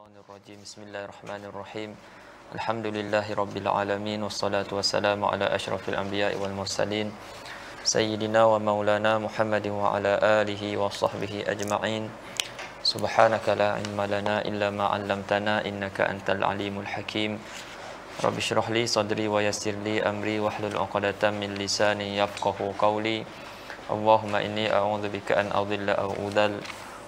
Bismillahirrahmanirrahim. Bismillahirrahmanirrahim. Alhamdulillahi rabbil alamin wassalatu wassalamu ala asyrafil anbiya'i wal mursalin sayyidina wa maulana Muhammadin wa ala alihi wa sahbihi ajma'in. Subhanaka la ilma lana illa ma 'allamtana innaka antal alimul hakim. Rabbi shrah li sadri wa yassir li amri wahlul 'uqdatam min lisani yafqahu qawli. Allahumma inni a'udzubika an adilla aw udhal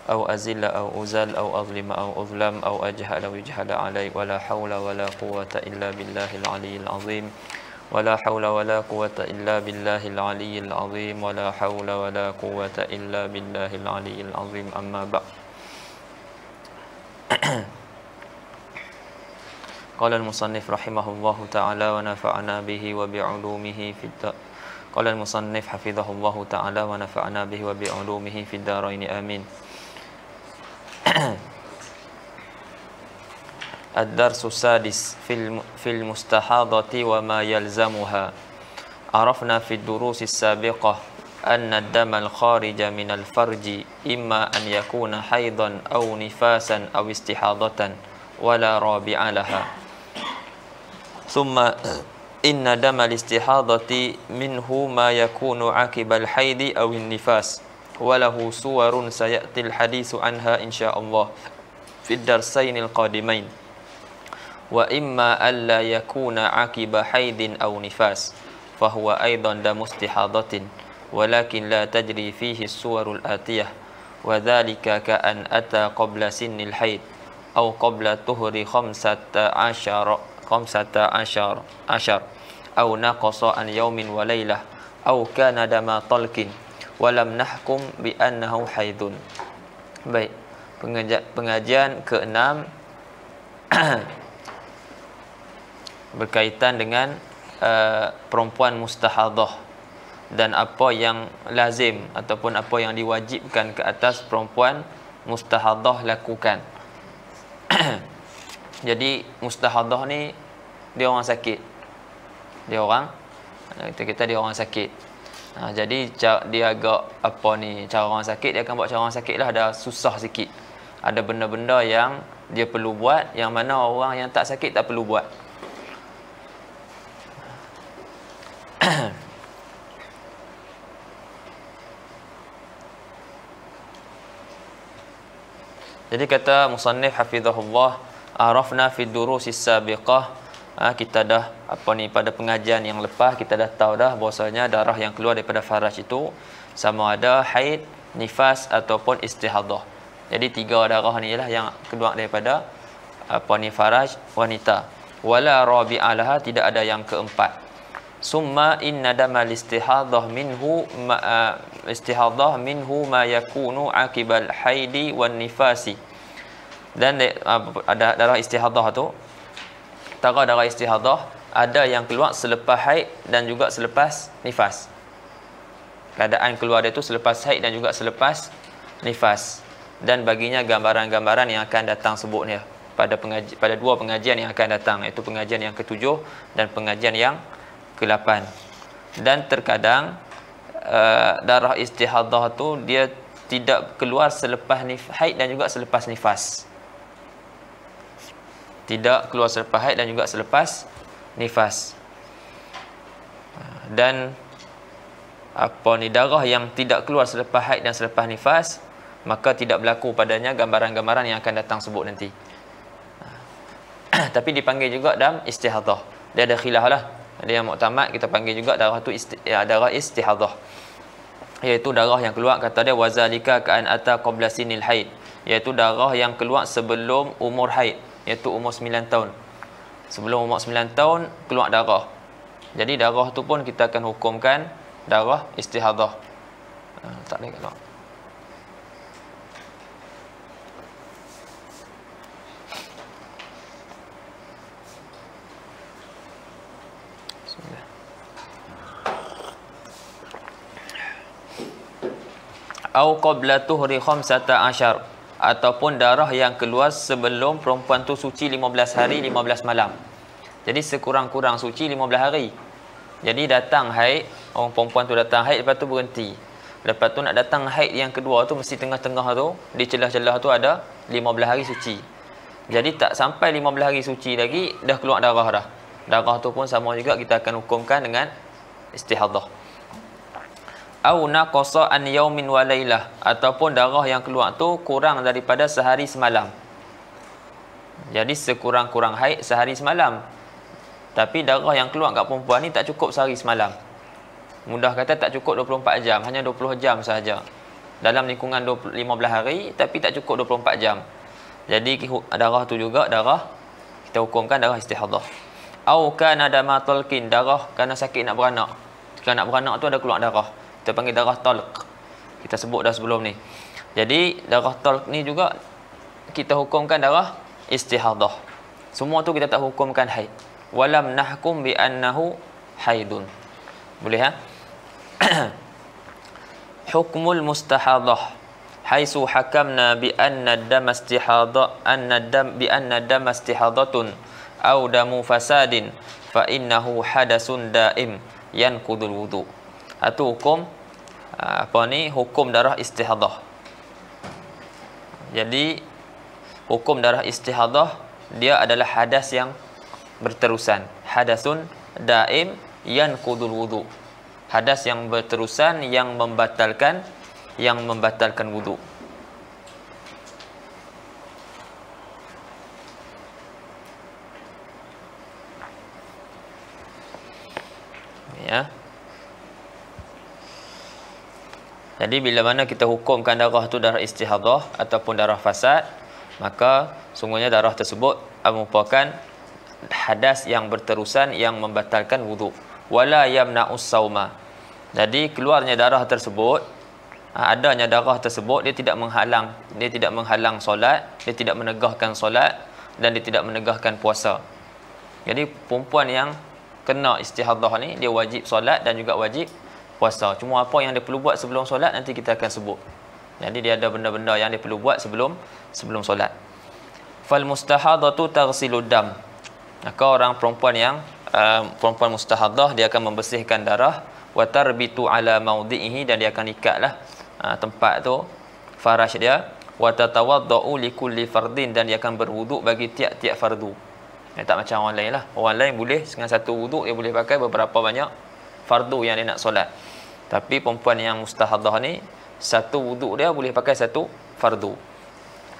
أو أزل أو أزل أو أظلم أو أظلم أو أجهل أو يجهل علي ولا حول ولا قوة إلا بالله العلي العظيم ولا حول ولا قوة إلا بالله العلي العظيم ولا حول ولا قوة إلا بالله العلي العظيم أما بعد. قال المصنف رحمه الله تعالى ونفعنا به وبعلومه في قال المصنف حفظه الله تعالى ونفعنا به وبعلومه في الدارين آمين. الدرس السادس في المستحاضة وما يلزمها. عرفنا في الدروس السابقة أن الدم الخارج من الفرج إما أن يكون حيضا أو نفاسا أو استحاضة ولا رابع لها. ثم إن دم الاستحاضة منه ما يكون عقب الحيض أو النفاس وله صور سيأتي الحديث عنها إن شاء الله في الدرسين القادمين. وإما ألا يكون عقب حيض أو نفاس فهو أيضا دم استحاضة ولكن لا تجري فيه الصور الآتية وذلك كأن أتى قبل سن الحيض أو قبل طهر 15 أو نقص عن يوم وليلة أو كان دم طلق ولم نحكم بأنه حيض. Baik, pengajian ke-6 berkaitan dengan perempuan mustahadhah dan apa yang lazim ataupun apa yang diwajibkan ke atas perempuan mustahadhah lakukan. Jadi mustahadhah ni dia orang sakit. Dia orang sakit. Jadi dia agak cara orang sakit, dia akan buat cara orang sakit lah, ada susah sikit. Ada benda-benda yang dia perlu buat, yang mana orang yang tak sakit tak perlu buat. Jadi kata musannif hafizahullah, arafna fi durusis sabiqah, kita dah pada pengajian yang lepas kita dah tahu dah bahwasanya darah yang keluar daripada faraj itu sama ada haid, nifas ataupun istihadhah. Jadi 3 darah ni lah yang keluar daripada faraj wanita. Wala rabi'alaha, tidak ada yang keempat. Summa inna damal istihadhah minhu ma yakunu aqibal haidi wan nifasi. Dan ada darah istihadhah tu, darah istihadhah ada yang keluar selepas haid dan juga selepas nifas. Keadaan keluar dia tu selepas haid dan juga selepas nifas. Dan baginya gambaran-gambaran yang akan datang sebutnya pada 2 pengajian yang akan datang, iaitu pengajian yang ke-7 dan pengajian yang ke-8. Dan terkadang darah istihadhah tu dia tidak keluar selepas haid dan juga selepas nifas. Tidak keluar selepas haid dan juga selepas nifas. Dan darah yang tidak keluar selepas haid dan selepas nifas, maka tidak berlaku padanya gambaran-gambaran yang akan datang sebut nanti. Tapi dipanggil juga dam istihadhah. Dia ada khilaf lah. Dia yang muktamad kita panggil juga darah tu darah istihadhah, iaitu darah yang keluar, kata dia wazalika ka'an ata qabla sinil haid, iaitu darah yang keluar sebelum umur haid, iaitu umur 9 tahun. Sebelum umur 9 tahun keluar darah. Jadi darah tu pun kita akan hukumkan darah istihadhah. Tak boleh keluar. Au qabla tuhri 15, ataupun darah yang keluar sebelum perempuan tu suci 15 hari 15 malam. Jadi sekurang-kurang suci 15 hari. Jadi datang haid, orang perempuan tu datang haid, lepas tu berhenti. Lepas tu nak datang haid yang kedua tu mesti tengah-tengah tu, di celah-celah tu ada 15 hari suci. Jadi tak sampai 15 hari suci lagi dah keluar darah dah. Darah tu pun sama juga kita akan hukumkan dengan istihadhah. Au naqasa an yaumin wa lailah, ataupun darah yang keluar tu kurang daripada sehari semalam. Jadi sekurang-kurang haid sehari semalam. Tapi darah yang keluar kat perempuan ni tak cukup sehari semalam. Mudah kata tak cukup 24 jam, hanya 20 jam sahaja. Dalam lingkungan 15 hari tapi tak cukup 24 jam. Jadi darah tu juga darah kita hukumkan darah istihadhah. Au kana dama talqin, darah kerana sakit nak beranak. Jika nak beranak tu ada keluar darah, kita panggil darah talq. Kita sebut dah sebelum ni. Jadi darah talq ni juga kita hukumkan darah istihadhah. Semua tu kita tak hukumkan haid. Walam nahkum bi annahu haidun. Boleh ha? Hukmul mustahadhah haitsu hakamna bi anna dam istihadha bi anna dam istihadatun aw damu fasadin fa innahu hadasun daim yanqudul wudu. Itu hukum hukum darah istihadhah. Jadi hukum darah istihadhah dia adalah hadas yang berterusan. Hadasun daim yanqudul wudu. Hadas yang berterusan yang membatalkan wudu. Ya. Jadi bila mana kita hukumkan darah tu darah istihadhah ataupun darah fasad, maka sungguhnya darah tersebut merupakan hadas yang berterusan yang membatalkan wudu. Wala yamna'us sauma. Jadi keluarnya darah tersebut, adanya darah tersebut dia tidak menghalang solat, dia tidak menegahkan solat dan dia tidak menegahkan puasa. Jadi perempuan yang kena istihadhah ni dia wajib solat dan juga wajib puasa. Cuma apa yang dia perlu buat sebelum solat nanti kita akan sebut. Jadi dia ada benda-benda yang dia perlu buat sebelum solat. Fal mustahadatu taghsilud dam. Maka orang perempuan yang perempuan mustahadhah dia akan membersihkan darah wa tarbitu ala maudhihi, dan dia akan ikatlah tempat tu farash dia, wa tatawaddau li kulli fardin, dan dia akan berwuduk bagi tiap-tiap fardu. Tak macam orang lain lah. Orang lain boleh dengan satu wuduk dia boleh pakai beberapa banyak fardu yang dia nak solat. Tapi perempuan yang mustahadhah ni satu wuduk dia boleh pakai satu fardu.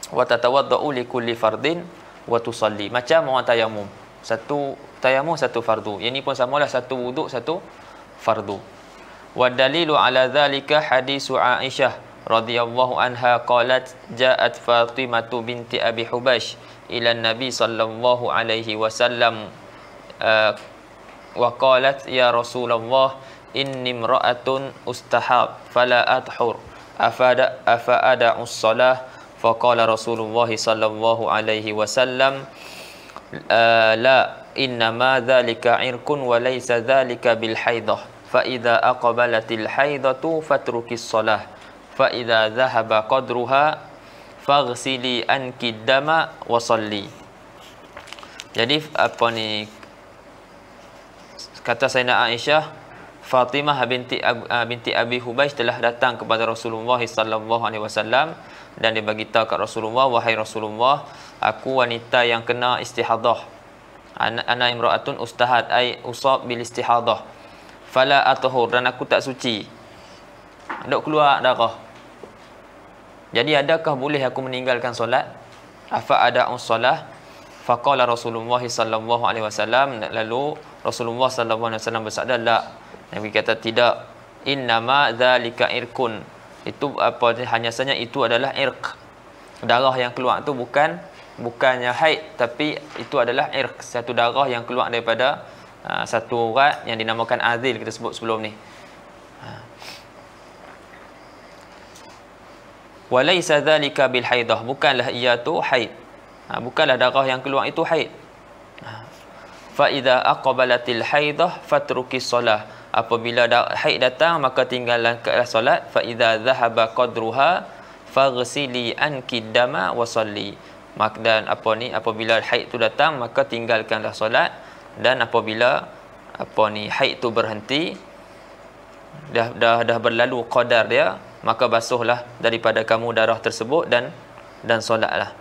Wa tatawaddau li kulli fardin wa tusalli. Macam orang tayamum. Satu tayamum satu fardu. Yang ni pun samalah, satu wuduk satu fardu. Wa dalilu ala dhalika hadisu Aisyah radhiyallahu anha qalat ja'at Fatimatu binti Abi Hubash ila Nabi sallallahu alaihi wasallam wa qalat ya Rasulullah inni imra'atun ustahab fala adhur afada us-salah faqala Rasulullah sallallahu alaihi wasallam la innama dhalika irkun wa laysa dhalika bil haidah fa idza aqbalatil haidatu fatrukis salah fa idza dhahaba qadruha faghsili anki dama wa salli. Jadi apa ni kata Sayyidah Aisyah, Fatimah binti Abi Hubash telah datang kepada Rasulullah sallallahu alaihi wasallam dan dia bagi tahu kat Rasulullah, wahai Rasulullah, aku wanita yang kena istihadhah. Ana imra'atun ustahad ai usab bil istihadhah. Fala athhur, dan aku tak suci. Dok keluar darah. Jadi adakah boleh aku meninggalkan solat? Afa ada'us salah? Faqala Rasulullah sallallahu alaihi wasallam, lalu Rasulullah sallallahu alaihi wasallam bersabda, la. Nabi kata tidak. Innama dzalika irkun. Itu apa, hanya saja itu adalah irq. Darah yang keluar tu bukannya haid, tapi itu adalah irq, satu darah yang keluar daripada satu urat yang dinamakan azil, kita sebut sebelum ni. Walaysa dzalika bil haidah, bukanlah ia tu haid. Bukanlah darah yang keluar itu haid. Fa idza aqbalatil haidah fatrukis salah, apabila haid datang maka tinggalkanlah solat. Fa idza dhahaba qadruha faghsili anki dama wa salli. Dan apabila haid tu datang maka tinggalkanlah solat, dan apabila haid tu berhenti, dah berlalu qadar dia, maka basuhlah daripada kamu darah tersebut dan solatlah.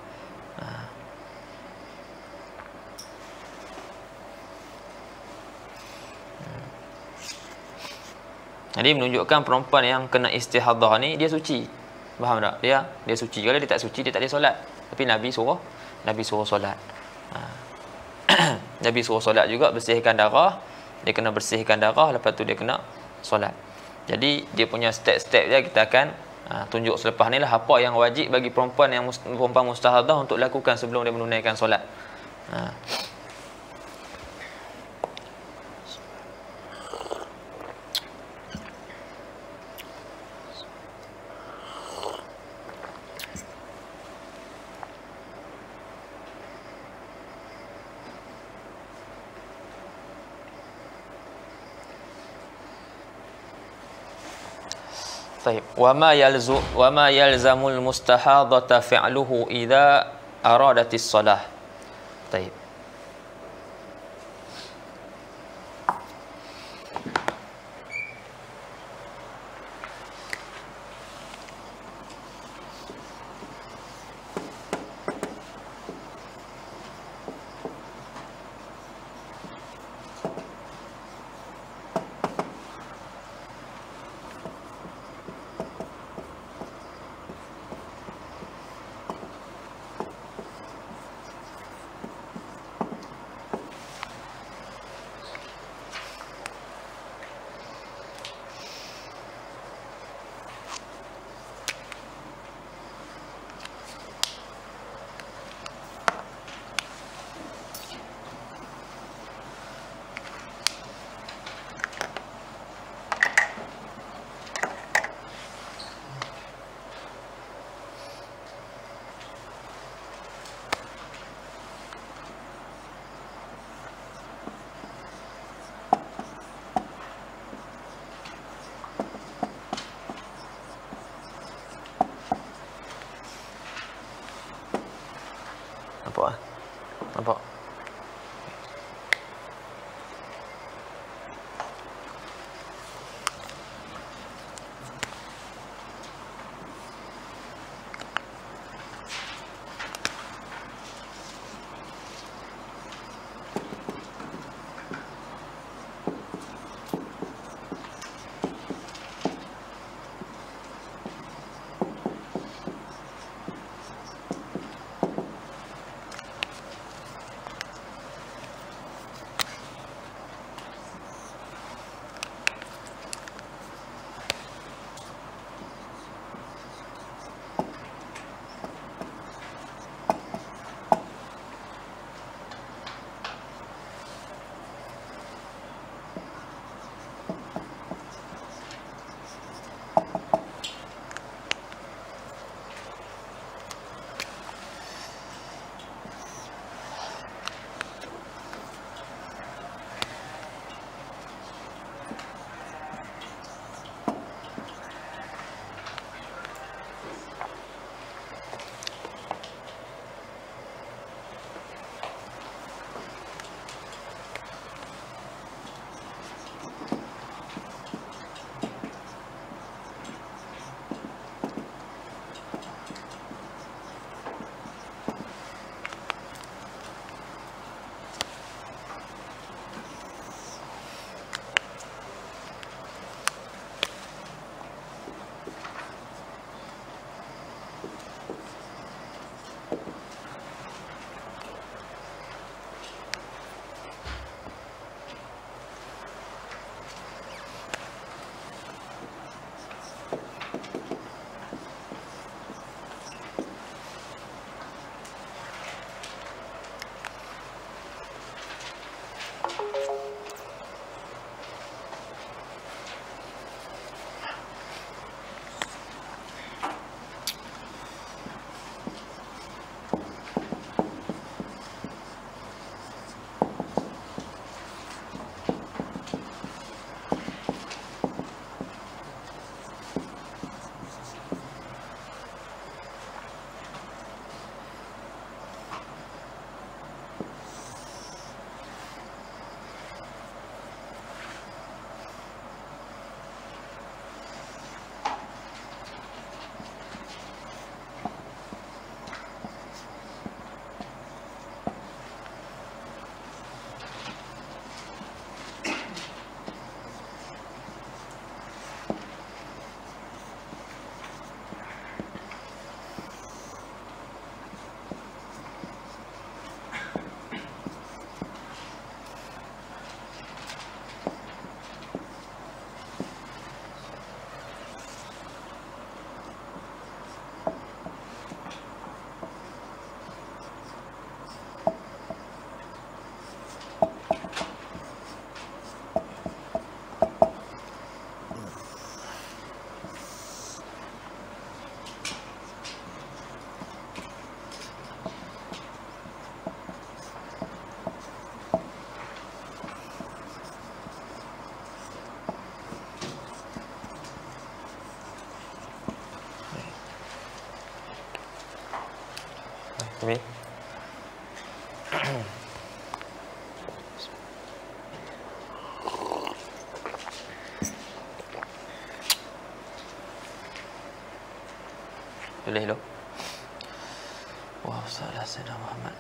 Jadi menunjukkan perempuan yang kena istihadah ni dia suci. Faham tak? Dia suci. Kalau dia tak suci dia tak boleh solat. Tapi Nabi suruh solat. Nabi suruh solat juga, bersihkan darah. Dia kena bersihkan darah, lepas tu dia kena solat. Jadi dia punya step-step dia kita akan tunjuk selepas ni lah apa yang wajib bagi perempuan yang perempuan mustahadah untuk lakukan sebelum dia menunaikan solat. طيب وما يلزم المستحاضة فعله إذا أرادت الصلاة. طيب Ni. Boleh lo. Wah, salah Sayyidina Muhammad.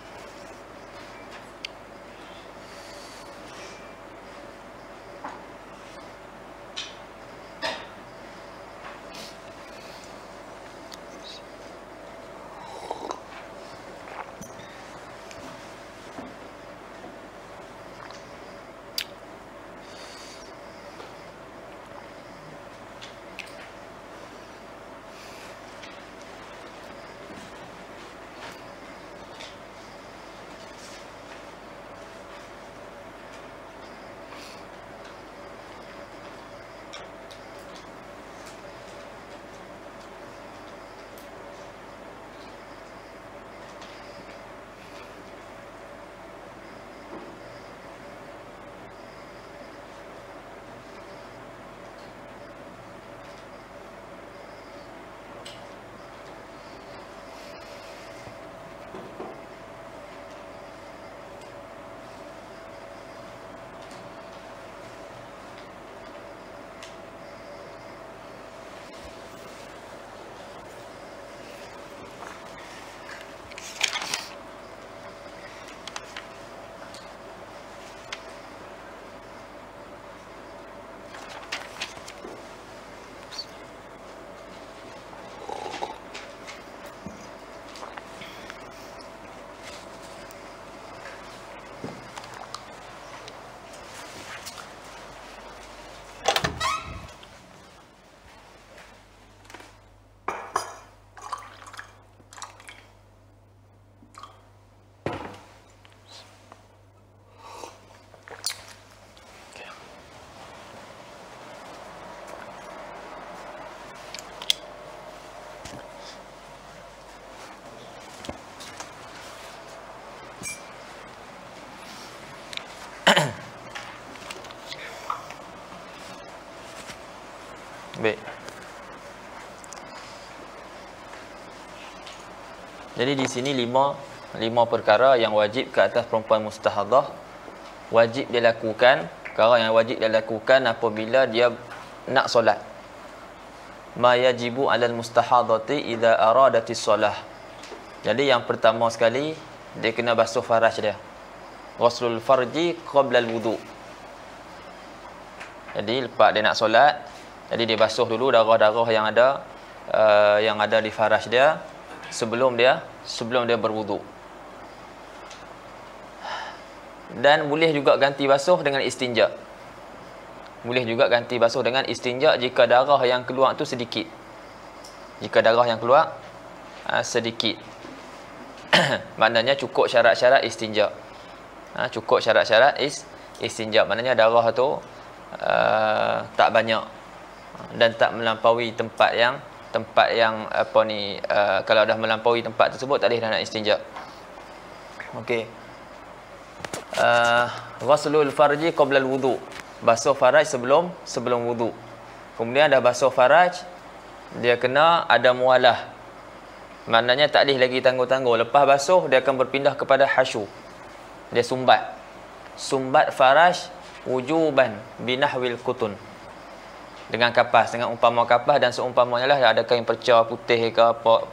Baik. Jadi di sini lima perkara yang wajib ke atas perempuan mustahadah, wajib dia lakukan. Perkara yang wajib dia lakukan apabila dia nak solat. Ma yajibu 'alal mustahadati idza aradatis solah. Jadi yang pertama sekali dia kena basuh faraj dia. Ghuslul farji qabla al-wudu. Jadi lepas dia nak solat, jadi dia basuh dulu darah-darah yang ada di faraj dia sebelum dia berwudu. Dan boleh juga ganti basuh dengan istinja. Boleh juga ganti basuh dengan istinja jika darah yang keluar tu sedikit. Jika darah yang keluar sedikit. Maknanya cukup syarat-syarat istinja. Cukup syarat-syarat istinja. Maknanya darah tu tak banyak dan tak melampaui tempat yang kalau dah melampaui tempat tersebut tak boleh dah nak istinja. Okey. Ghuslul farji qabla al-wudu. Basuh faraj sebelum wudu. Kemudian dah basuh faraj, dia kena ada mualah. Maknanya tak boleh lagi tangguh-tangguh. Lepas basuh dia akan berpindah kepada hasyu. Dia sumbat. Sumbat faraj wujuban binahwil kutun. Dengan kapas, dengan umpama kapas dan seumpamanya lah, ada kain perca putih ke apa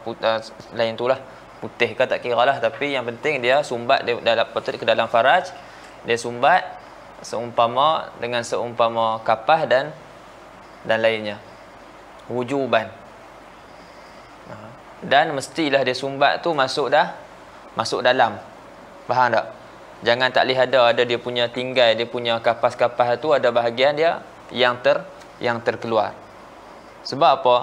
lain tu lah, putih ke tak kira lah, tapi yang penting dia sumbat dia ke dalam faraj, dia sumbat seumpama kapas dan lainnya, wujuban. Dan mestilah dia sumbat tu masuk dalam, faham tak? Jangan tak boleh ada dia punya tinggal, dia punya kapas-kapas tu ada bahagian dia yang terkeluar. Sebab apa?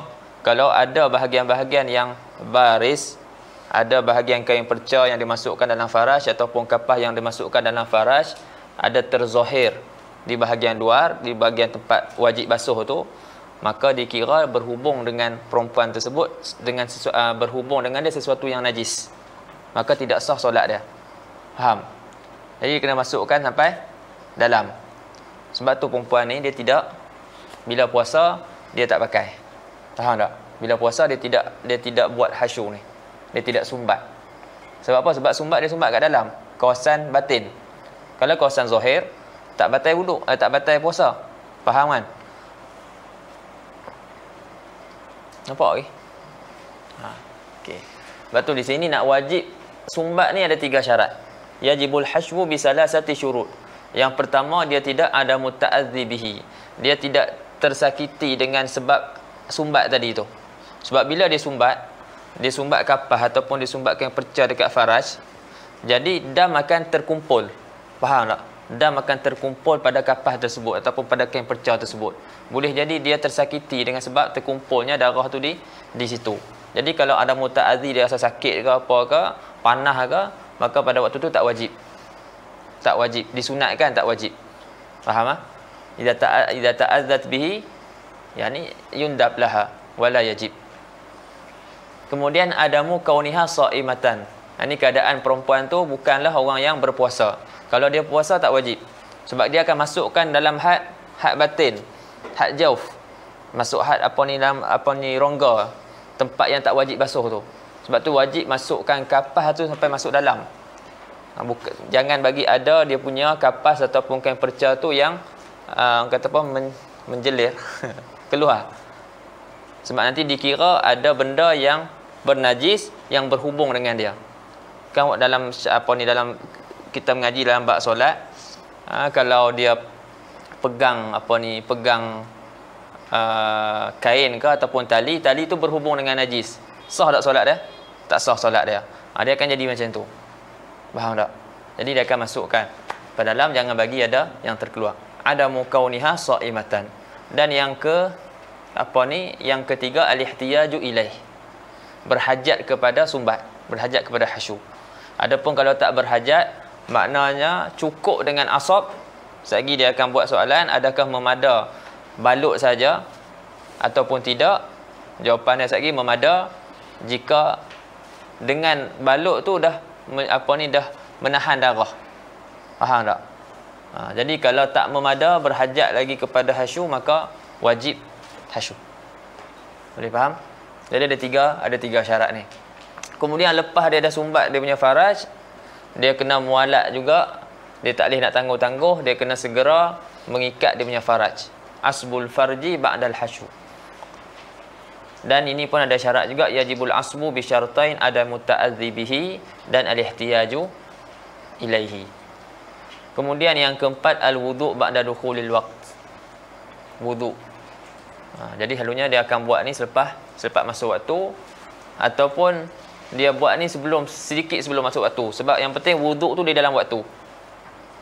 Kalau ada bahagian-bahagian yang baris, ada bahagian kain perca yang dimasukkan dalam faraj ataupun kapas yang dimasukkan dalam faraj, ada terzahir di bahagian luar, di bahagian tempat wajib basuh tu, maka dikira berhubung dengan perempuan tersebut, berhubung dengan dia sesuatu yang najis, maka tidak sah solat dia. Faham? Jadi kena masukkan sampai dalam. Sebab tu perempuan ni dia tidak, bila puasa dia tak pakai. Faham tak? Bila puasa dia tidak buat hasyu ni. Dia tidak sumbat. Sebab apa? Sebab sumbat dia sumbat kat dalam kawasan batin. Kalau kawasan zahir tak batal wuduk, tak batal puasa. Faham kan? Nampak ke? Okey. Sebab tu di sini nak wajib sumbat ni ada 3 syarat. Yajibul hashwu bi salasati syurut. Yang pertama, dia tidak ada muta'adzi bihi. Dia tidak tersakiti dengan sebab sumbat tadi tu. Sebab bila dia sumbat kapah ataupun dia sumbatkan perca dekat faraj, jadi dam akan terkumpul. Faham tak? Dam akan terkumpul pada kapah tersebut ataupun pada kain perca tersebut. Boleh jadi dia tersakiti dengan sebab terkumpulnya darah tu di situ. Jadi kalau ada muta'adzi, dia rasa sakit ke apa ke, panah ke, maka pada waktu tu tak wajib. Tak wajib. Disunatkan tak wajib. Faham tak? Idza ta'azzat bihi, yani yundab laha wala yajib. Kemudian adamu kauniha shaimatan. Ini keadaan perempuan tu bukanlah orang yang berpuasa. Kalau dia puasa tak wajib. Sebab dia akan masukkan dalam had batin, had jauf. Masuk had dalam rongga, tempat yang tak wajib basuh tu. Sebab tu wajib masukkan kapas tu sampai masuk dalam. Jangan bagi ada dia punya kapas ataupun kain perca tu yang kata apa menjelir keluar. Sebab nanti dikira ada benda yang bernajis yang berhubung dengan dia. Kan dalam dalam kita mengaji dalam bab solat, kalau dia pegang kain ke ataupun tali tu berhubung dengan najis, sah tak solat dia? Tak sah solat dia. Dia akan jadi macam tu. Faham tak? Jadi dia akan masukkan pada dalam, jangan bagi ada yang terkeluar. Ada mukauniha shaimatan. Dan yang ketiga al-ihtiyaju ilaih. Berhajat kepada sumbat, berhajat kepada hasyu. Adapun kalau tak berhajat, maknanya cukup dengan asab. Selagi dia akan buat soalan, adakah memada balut saja ataupun tidak? Jawapannya selagi memada jika dengan balut tu dah menahan darah. Faham tak? Jadi kalau tak memada, berhajat lagi kepada hasyu, maka wajib hasyu. Boleh faham? Jadi ada tiga syarat ni. Kemudian lepas dia dah sumbat dia punya faraj, dia kena mualat juga. Dia tak boleh nak tangguh-tangguh, dia kena segera mengikat dia punya faraj. Asbul farji ba'dal hasyu. Dan ini pun ada syarat juga, yajibul asbu bi syartain ada muta'adzi bihi dan al-ihtiyaju ilaihi. Kemudian yang keempat, al-wudu' ba'da dukhulil waqt. Wudu'. Jadi selalunya dia akan buat ni selepas masuk waktu, ataupun dia buat ni sedikit sebelum masuk waktu. Sebab yang penting wudu' tu di dalam waktu.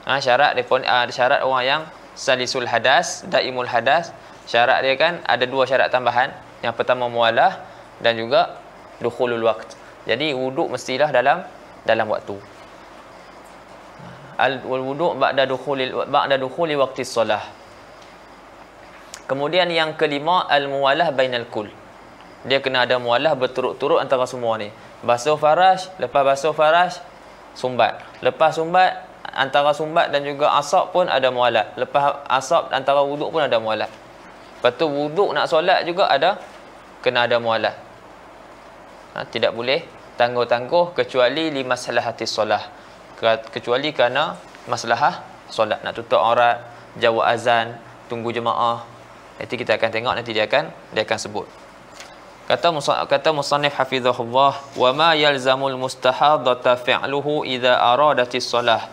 Syarat dia pun syarat orang yang salisul hadas, daimul hadas. Syarat dia kan ada 2 syarat tambahan. Yang pertama mualah dan juga dukhulul waqt. Jadi wuduk mestilah dalam waktu. Al-wudu' ba'da dukhuli waqtis solah. Kemudian yang kelima, al-muwalah bainal kul. Dia kena ada muwalah berturut-turut antara semua ni. Basuh faraj, lepas basuh faraj sumbat. Lepas sumbat, antara sumbat dan juga asab pun ada muwalah. Lepas asab antara wuduk pun ada muwalah. Lepas tu wuduk nak solat juga kena ada mualah. Tidak boleh tangguh-tangguh kecuali li maslahatis solah. Kecuali kerana maslahah solat, nak tutup aurat, jawab azan, tunggu jemaah. Nanti kita akan tengok, nanti dia akan sebut. Kata musannif hafizahullah, wa ma yalzamul mustahadata fi'luhu idza aradatis solah.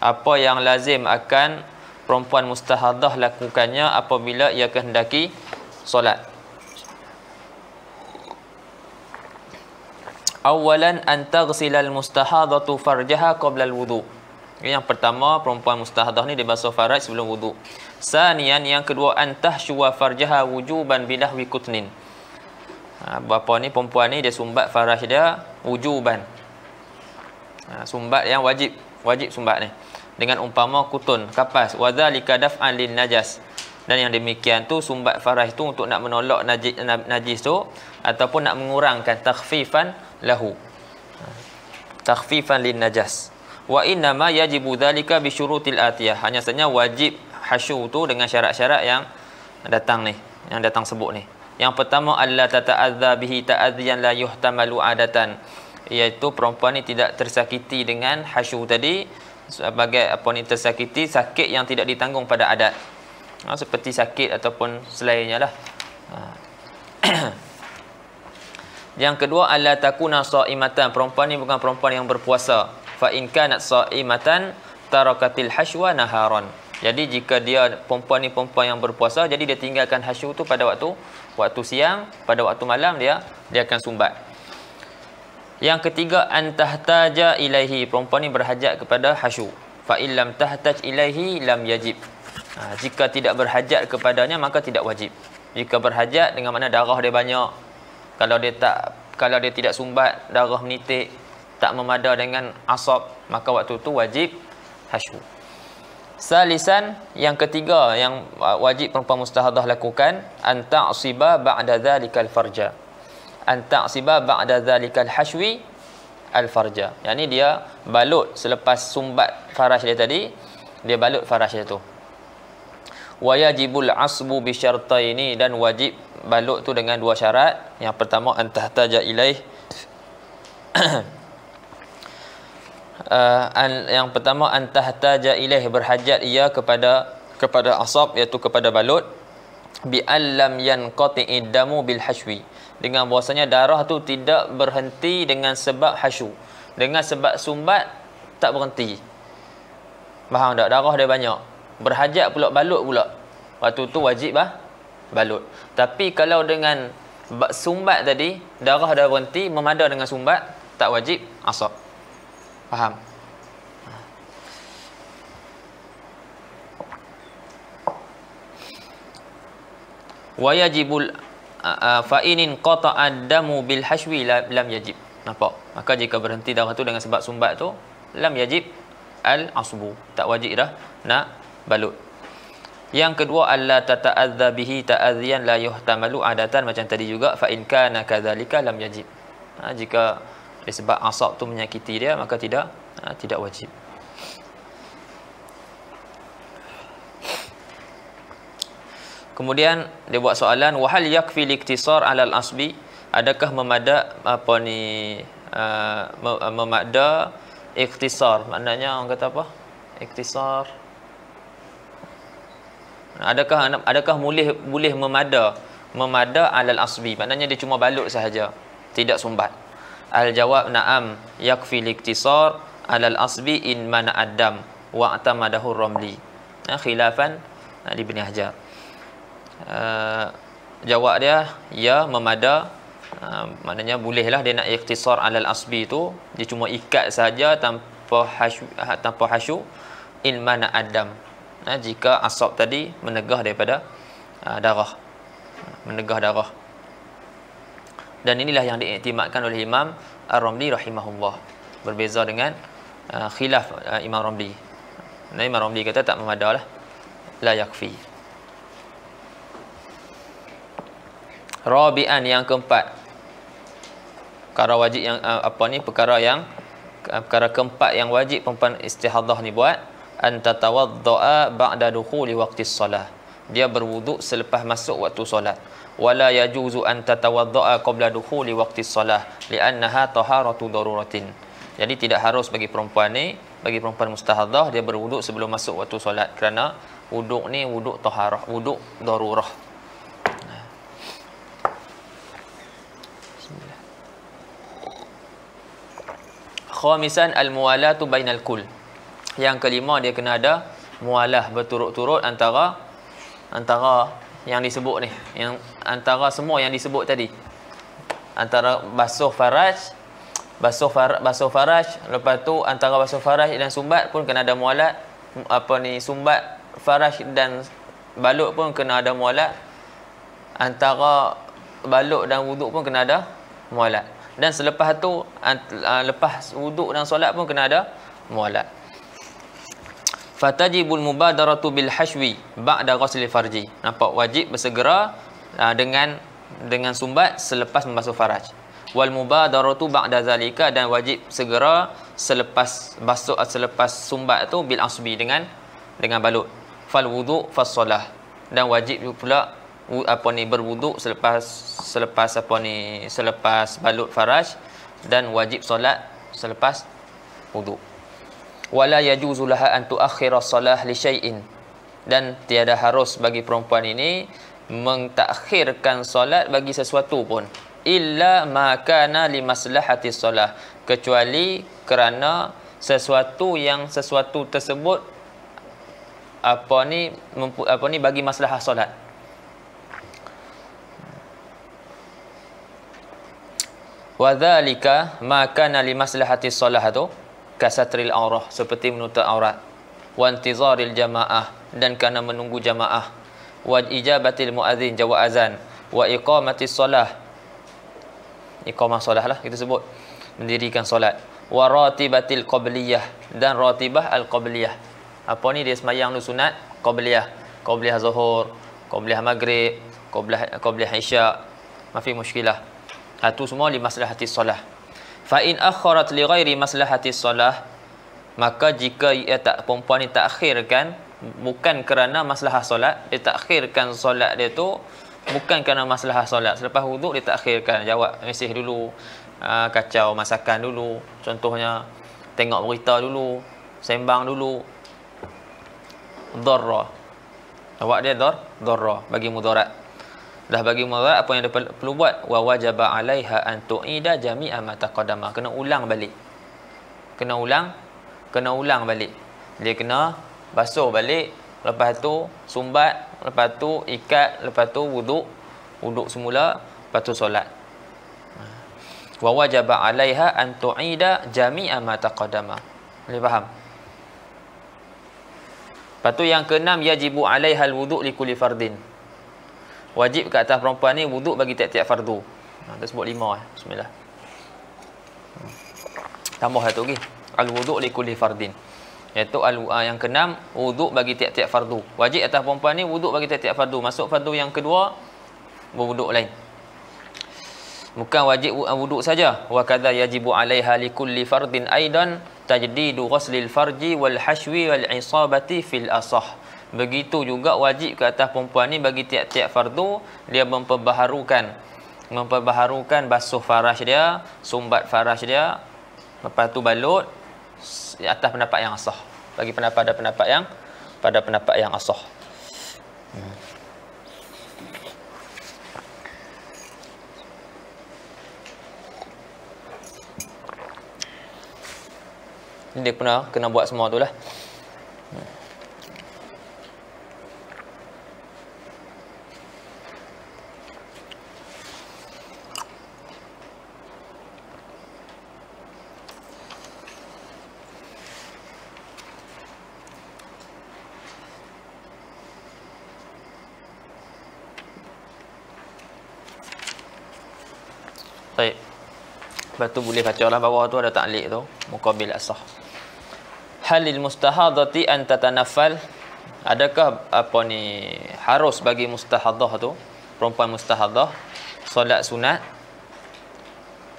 Apa yang lazim akan perempuan mustahadah lakukannya apabila ia kehendaki solat. Awalan an taghsila al-mustahadatu farjaha qabla al-wudu. Yang pertama, perempuan mustahadah ni dia basuh faraj sebelum wudu. Sanian, yang kedua, an tahshuwa farjaha wujuban bilahwi kutnin. Bapa ni, perempuan ni dia sumbat faraj dia wujuban. Sumbat yang wajib sumbat ni dengan umpama kutun, kapas. Wa dzalika daf'an lin najas. Dan yang demikian tu sumbat faraj tu untuk nak menolak najis tu ataupun nak mengurangkan takhfifan lahu. Takhfifan lin najas. Wa inna ma yajibu dzalika bi syurutil atiyah. Hanya saja wajib hasyu tu dengan syarat-syarat yang datang sebut ni. Yang pertama, alla tata'adza bihi ta'adziyan la yuhtamalu adatan. iaitu perempuan ni tidak tersakiti dengan hasyu tadi, sebagai apa ni, tersakiti sakit yang tidak ditanggung pada adat, seperti sakit ataupun selainnya lah. Yang kedua, alla takuna shaimatan, perempuan ni bukan perempuan yang berpuasa. Fa in kanat shaimatan tarakatil hashwa naharan. Jadi jika dia perempuan ni perempuan yang berpuasa, jadi dia tinggalkan hasyu tu pada waktu siang, pada waktu malam dia akan sumbat. Yang ketiga, antahtaja ilaihi, perempuan ni berhajat kepada hasyu. Fa illam tahtaj ilaihi lam yajib. Jika tidak berhajat kepadanya maka tidak wajib. Jika berhajat dengan makna darah dia banyak, kalau dia tidak sumbat, darah menitik, tak memada dengan asab, maka waktu tu wajib hasyu. Salisan, yang ketiga yang wajib perempuan mustahadah lakukan, anta'siba ba'da dzalikal farja. Anta'siba ba'da dzalikal hashwi al farja. Yani dia balut selepas sumbat faraj dia tadi, dia balut faraj dia tu. Wa yajibul asbu bi syartaini, dan wajib balut tu dengan dua syarat. Yang pertama, antahtaja ilaih. Yang pertama, antahtaja ilaih, berhajat ia kepada asab, iaitu kepada balut. Bi allam yanqati'id damu bil hashwi, dengan bahasanya darah tu tidak berhenti dengan sebab hasyu, dengan sebab sumbat tak berhenti. Faham tak? Darah dia banyak, berhajat pula balut pula, waktu tu wajib balut. Tapi kalau dengan sumbat tadi darah dah berhenti, memada dengan sumbat, tak wajib asab. Faham? Wa yajibul fa inin qata'ad damu bil hashwi lam yajib. Nampak? Maka jika berhenti darah tu dengan sebab sumbat tu, lam yajib al asbu, tak wajib dah nak balut. Yang kedua, alla tata'adza bihi ta'adhiyan la yuhtamalu adatan, macam tadi juga, fa in kana kadzalika lam yajib. Jika disebab asab tu menyakiti dia, maka tidak wajib. Kemudian dia buat soalan, wahal yakfi liktisar alal asbi, adakah memada memada iktisar, maknanya orang kata apa? Iktisar. Adakah boleh memada alal asbi, maknanya dia cuma balut sahaja, tidak sumbat. Al jawab, na'am yakfi liktisar alal asbi in mana adam wa atamadahu ramli. Khilafan di Ibn Hajar. Jawab dia, ya, memada, maknanya bolehlah dia nak iktisar alal asbi tu, dia cuma ikat saja tanpa hasyu in mana adam, jika asab tadi menegah daripada darah, menegah darah. Dan inilah yang diiktimadkan oleh Imam Ar-Ramli rahimahullah, berbeza dengan khilaf Imam Ramli. Imam Ramli kata tak memadalah, la yakfi. Rabi'an, yang keempat, perkara wajib yang perkara keempat yang wajib perempuan istihadah ni buat, an tatawaddaa ba'da dukhuli waqtis solah, dia berwuduk selepas masuk waktu solat. Wala yajuzu an tatawaddaa qabla dukhuli waqtis solah li'annaha taharatu daruratin. Jadi tidak harus bagi perempuan ni, bagi perempuan mustahadah, dia berwuduk sebelum masuk waktu solat, kerana wuduk ni wuduk taharah, wuduk darurah. Khamisan, al-muwalatu bainal kul. Yang kelima, dia kena ada mualah berturut-turut antara yang disebut ni, yang antara semua yang disebut tadi, antara basuh faraj, lepas tu antara basuh faraj dan sumbat pun kena ada mualat, sumbat faraj dan balut pun kena ada mualat, antara balut dan wuduk pun kena ada mualat, dan selepas tu lepas wuduk dan solat pun kena ada mualat. Fatajibul mubadaratu bil hashwi ba'da ghusli farji. Nampak, wajib bersegera dengan sumbat selepas membasuh faraj. Wal mubadaratu ba'da zalika, dan wajib segera selepas sumbat tu bil asbi, dengan balut. Fal wudu fas solah, dan wajib pula berwuduk selepas balut faraj. dan wajib solat selepas wudu. Wala yajuzu laha an tuakhkhira salah li syai'in, dan tiada harus bagi perempuan ini mentakhirkan solat bagi sesuatu pun, illa ma kana li maslahati solah, kecuali kerana sesuatu tersebut apa ni bagi maslahah solat. Wa dzalika ma kana li maslahati solah tu kasatril aurah, seperti menutup aurat, wa intizaril jamaah, dan kerana menunggu jamaah, wa ijabatil muadzin, jawab azan, wa iqamatis solah, iqamah solah lah kita sebut, mendirikan solat, wa ratibatil qabliyah, dan ratibah al-qabliyah. Apa ni? Dia semayang tu sunat qabliyah, qabliyah zuhur, qabliyah maghrib, qabliyah isya, mafi muskilah. Itu semua li maslahati solah. Fa in akharat li ghairi maslahati solah, maka jika perempuan ni takhirkan bukan kerana maslahah solat, dia takhirkan solat dia tu bukan kerana maslahah solat, selepas wuduk dia takhirkan, jawab mesej dulu, kacau masakan dulu, contohnya tengok berita dulu, sembang dulu, dharra, awak dia dharra, bagi mudarat. Dah bagi mudarat, apa yang dia perlu buat? Wa wajaba 'alaiha an tu'ida jami'a ma taqaddama, kena ulang balik, kena ulang balik. Dia kena basuh balik, lepas tu sumbat, lepas tu ikat, lepas tu wuduk semula, lepas tu solat. Wa wajaba 'alaiha an tu'ida jami'a ma taqaddama. Boleh faham? Lepas tu yang keenam, yajibu 'alaiha al-wudu' li kulli fardin. Wajib ke atas perempuan ni wuduk bagi tiap-tiap fardu. Kita sebut 5 bismillah. Tambah satu lagi, al-wudu' li kulli fardin, iaitu yang keenam, wuduk bagi tiap-tiap fardu. Wajib atas perempuan ni wuduk bagi tiap-tiap fardu. Masuk fardu yang kedua, berwuduk lain. Bukan wajib wuduk saja. Wa kadza yajibu 'alaiha li kulli fardin aidan tajdidu ghuslil farji wal hashwi wal isabati fil asah. Begitu juga wajib ke atas perempuan ni bagi tiap-tiap fardu, dia memperbaharukan basuh faraj dia, sumbat faraj dia, lepas tu balut, atas pendapat yang asah. Bagi pendapat yang asah. Dia kena buat semua tu lah. Baik. Lepas tu boleh baca lah bawah tu ada ta'liq tu, muqabil asah. Halil mustahadati an tatanaffal, adakah harus bagi mustahadah tu, perempuan mustahadah, solat sunat?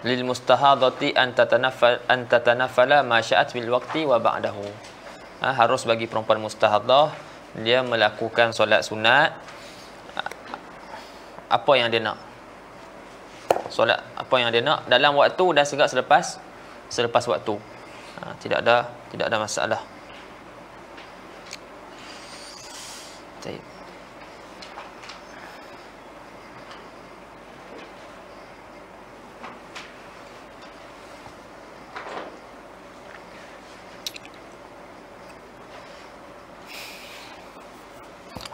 Lil mustahadati an tatanaffala ma sya'at bil waqti wa ba'dahu. Harus bagi perempuan mustahadah dia melakukan solat sunat apa yang dia nak. Solat apa yang dia nak dalam waktu dan segak selepas waktu. Tidak ada masalah. Baik.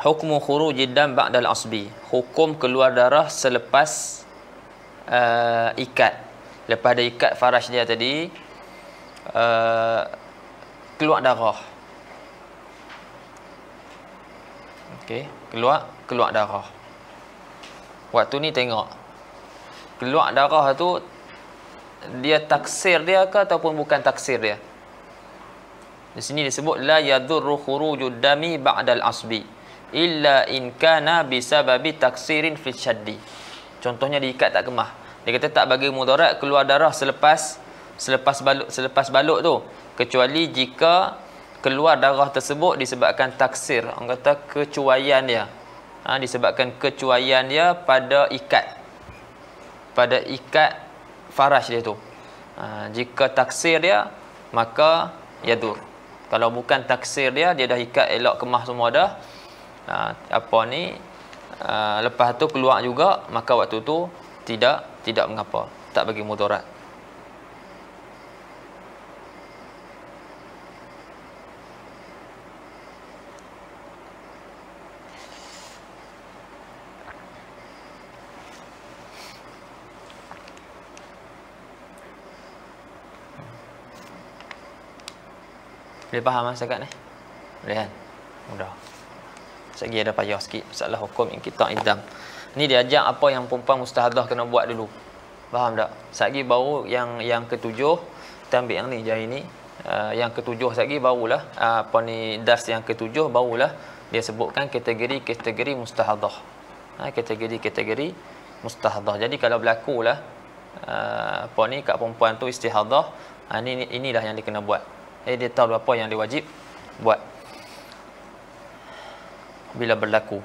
Hukmu khurujid dam ba'dal asbi, hukum keluar darah selepas ikat. Lepas ada ikat faraj dia tadi, keluar darah. Okey, keluar darah. Waktu ni tengok keluar darah tu dia taksir dia ke ataupun bukan taksir dia. Di sini disebut la yadurru khurujud dami ba'dal asbi illa in kana bisababi taksirin fi syaddi. Contohnya diikat tak kemah. Dia kata tak bagi mudarat keluar darah selepas balut tu, kecuali jika keluar darah tersebut disebabkan taksir, orang kata kecuaian dia. Disebabkan kecuaian dia pada ikat faraj dia tu. Jika taksir dia, maka yadur. Kalau bukan taksir dia, dia dah ikat elok kemah semua dah, lepas tu keluar juga, maka waktu tu tidak mengapa, tak bagi mudarat. Boleh faham setakat ni? Boleh kan? Mudah. Sekali ada payah sikit masalah hukum inqita' iddam. Ni dia ajak apa yang perempuan mustahadah kena buat dulu. Faham tak? Sekali baru yang ketujuh, kita ambil yang ni jari ni. Yang ketujuh sekali barulah dars yang ketujuh barulah dia sebutkan kategori mustahadah. Kategori mustahadah. Jadi kalau berlakulah kat perempuan tu istihadah, inilah yang dia kena buat. Dia tahu apa yang dia wajib buat bila berlaku.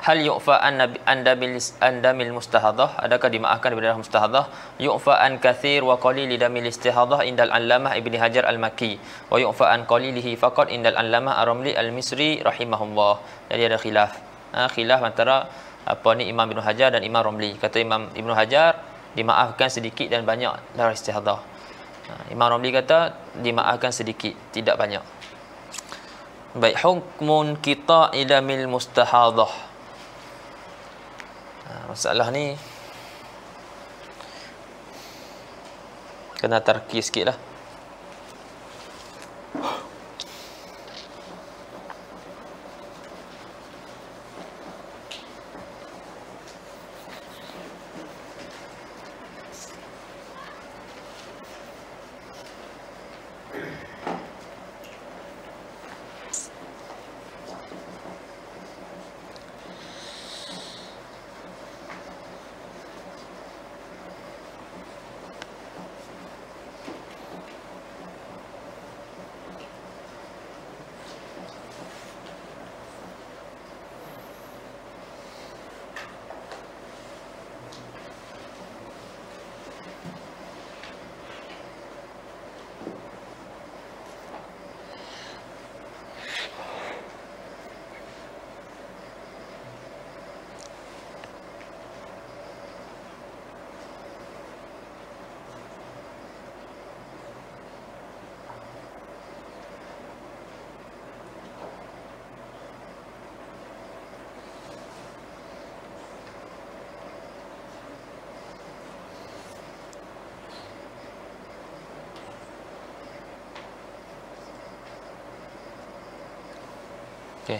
Hal yu'fa andamil mustahadah, adakah dimaafkan daripada mustahadah? Yu'fa an kathir wa qalili damil istihadah indal allamah Ibni Hajar al-Makki, wa yu'fa an qalilihi faqat indal allamah Ar-Ramli al-Misri rahimahullah. Jadi ada khilaf antara Imam Ibnu Hajar dan Imam Ramli. Kata Imam Ibnu Hajar dimaafkan sedikit dan banyak dalam istihadah. Imam Ramli kata dimaafkan sedikit, tidak banyak. Baik, hukmun qita'i damil mustahadah. Masalah ni kena terki sikit lah. Okey.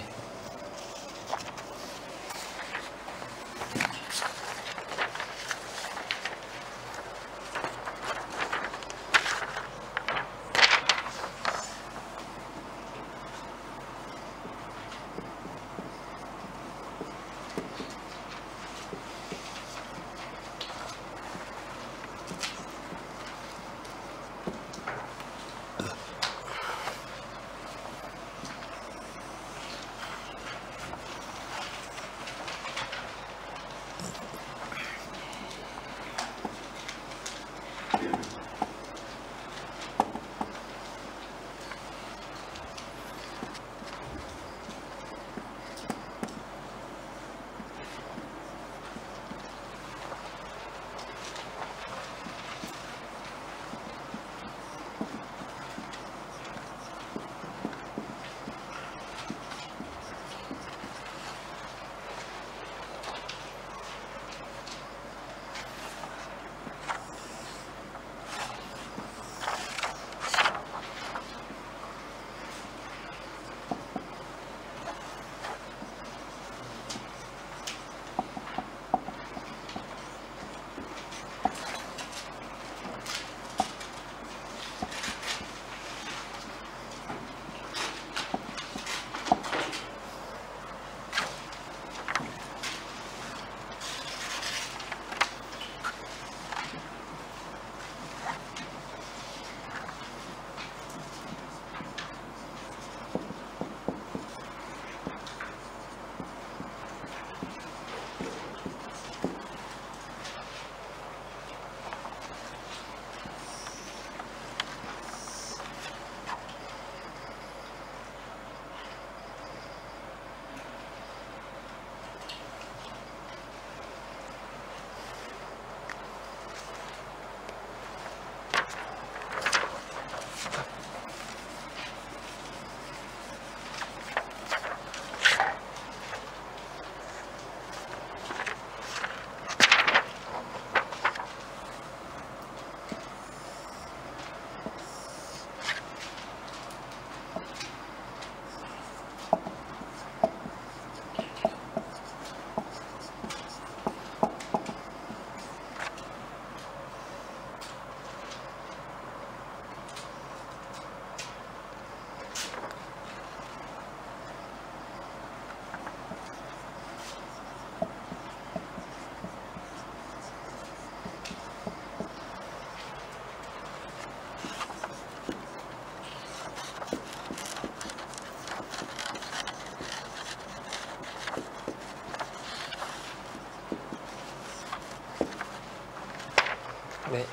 Baik.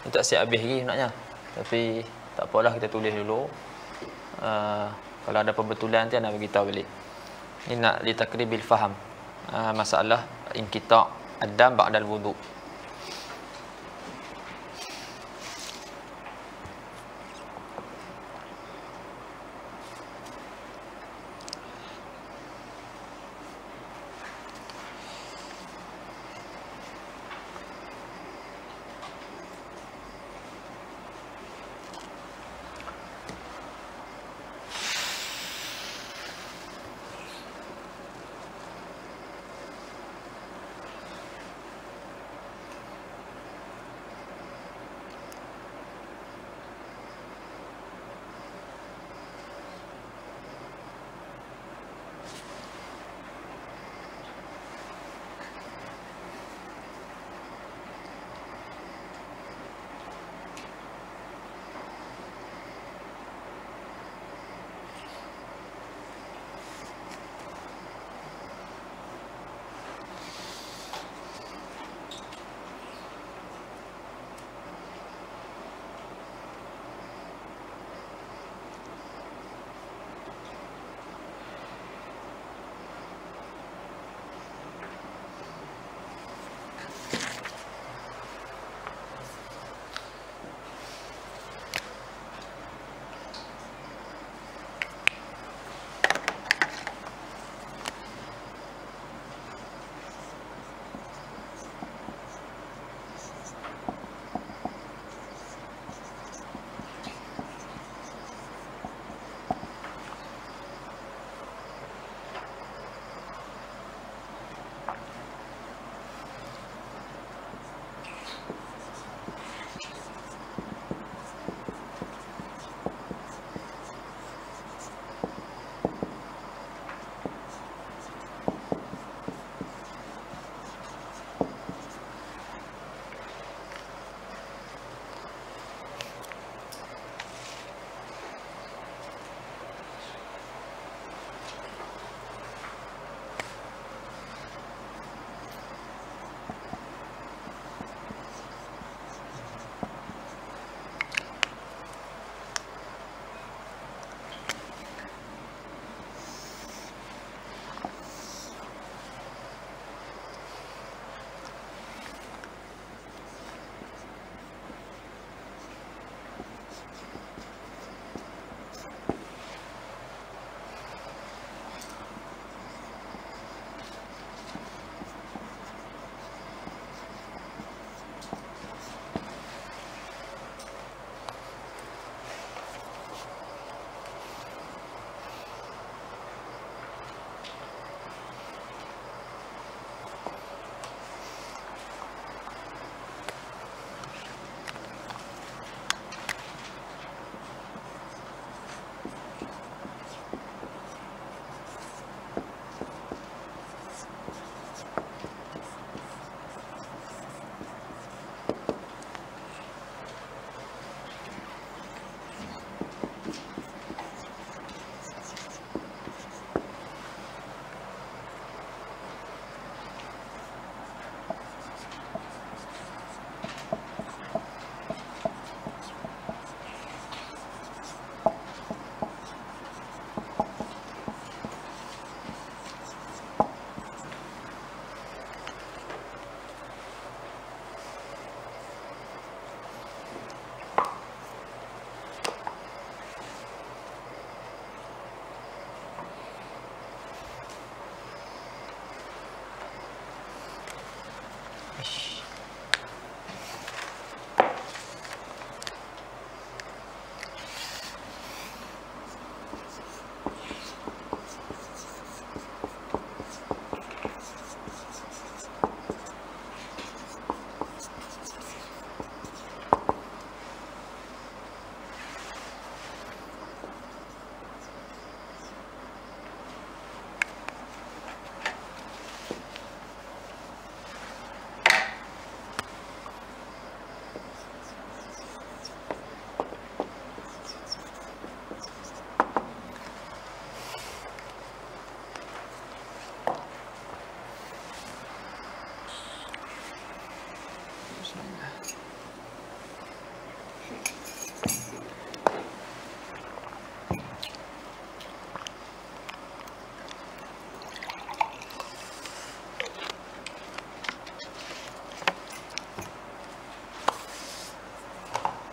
Ni tak siap habis lagi naknya. Tapi tak apalah, kita tulis dulu. Kalau ada perbetulan nanti nak beritahu balik. Ini nak litakribil faham. Masalah inqita' ad-dam ba'dal wudu'.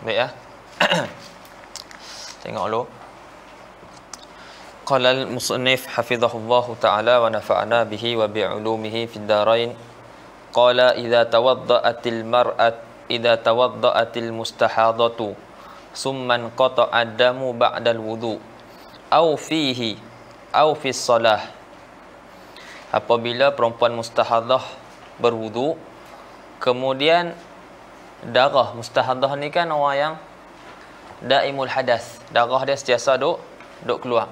Baik ya. Tengok dulu. Qala al-musannif hafizahullahu ta'ala wa nafa'ana bihi wa bi'ulumihi fid darain. Qala idza tawadda'atil mustahadatu summan qata'a ad-damu ba'dal wudu au fihi au fis salah. Apabila perempuan mustahadah berwudu, kemudian darah mustahadah ni kan orang yang daimul hadas, darah dia sentiasa duk keluar.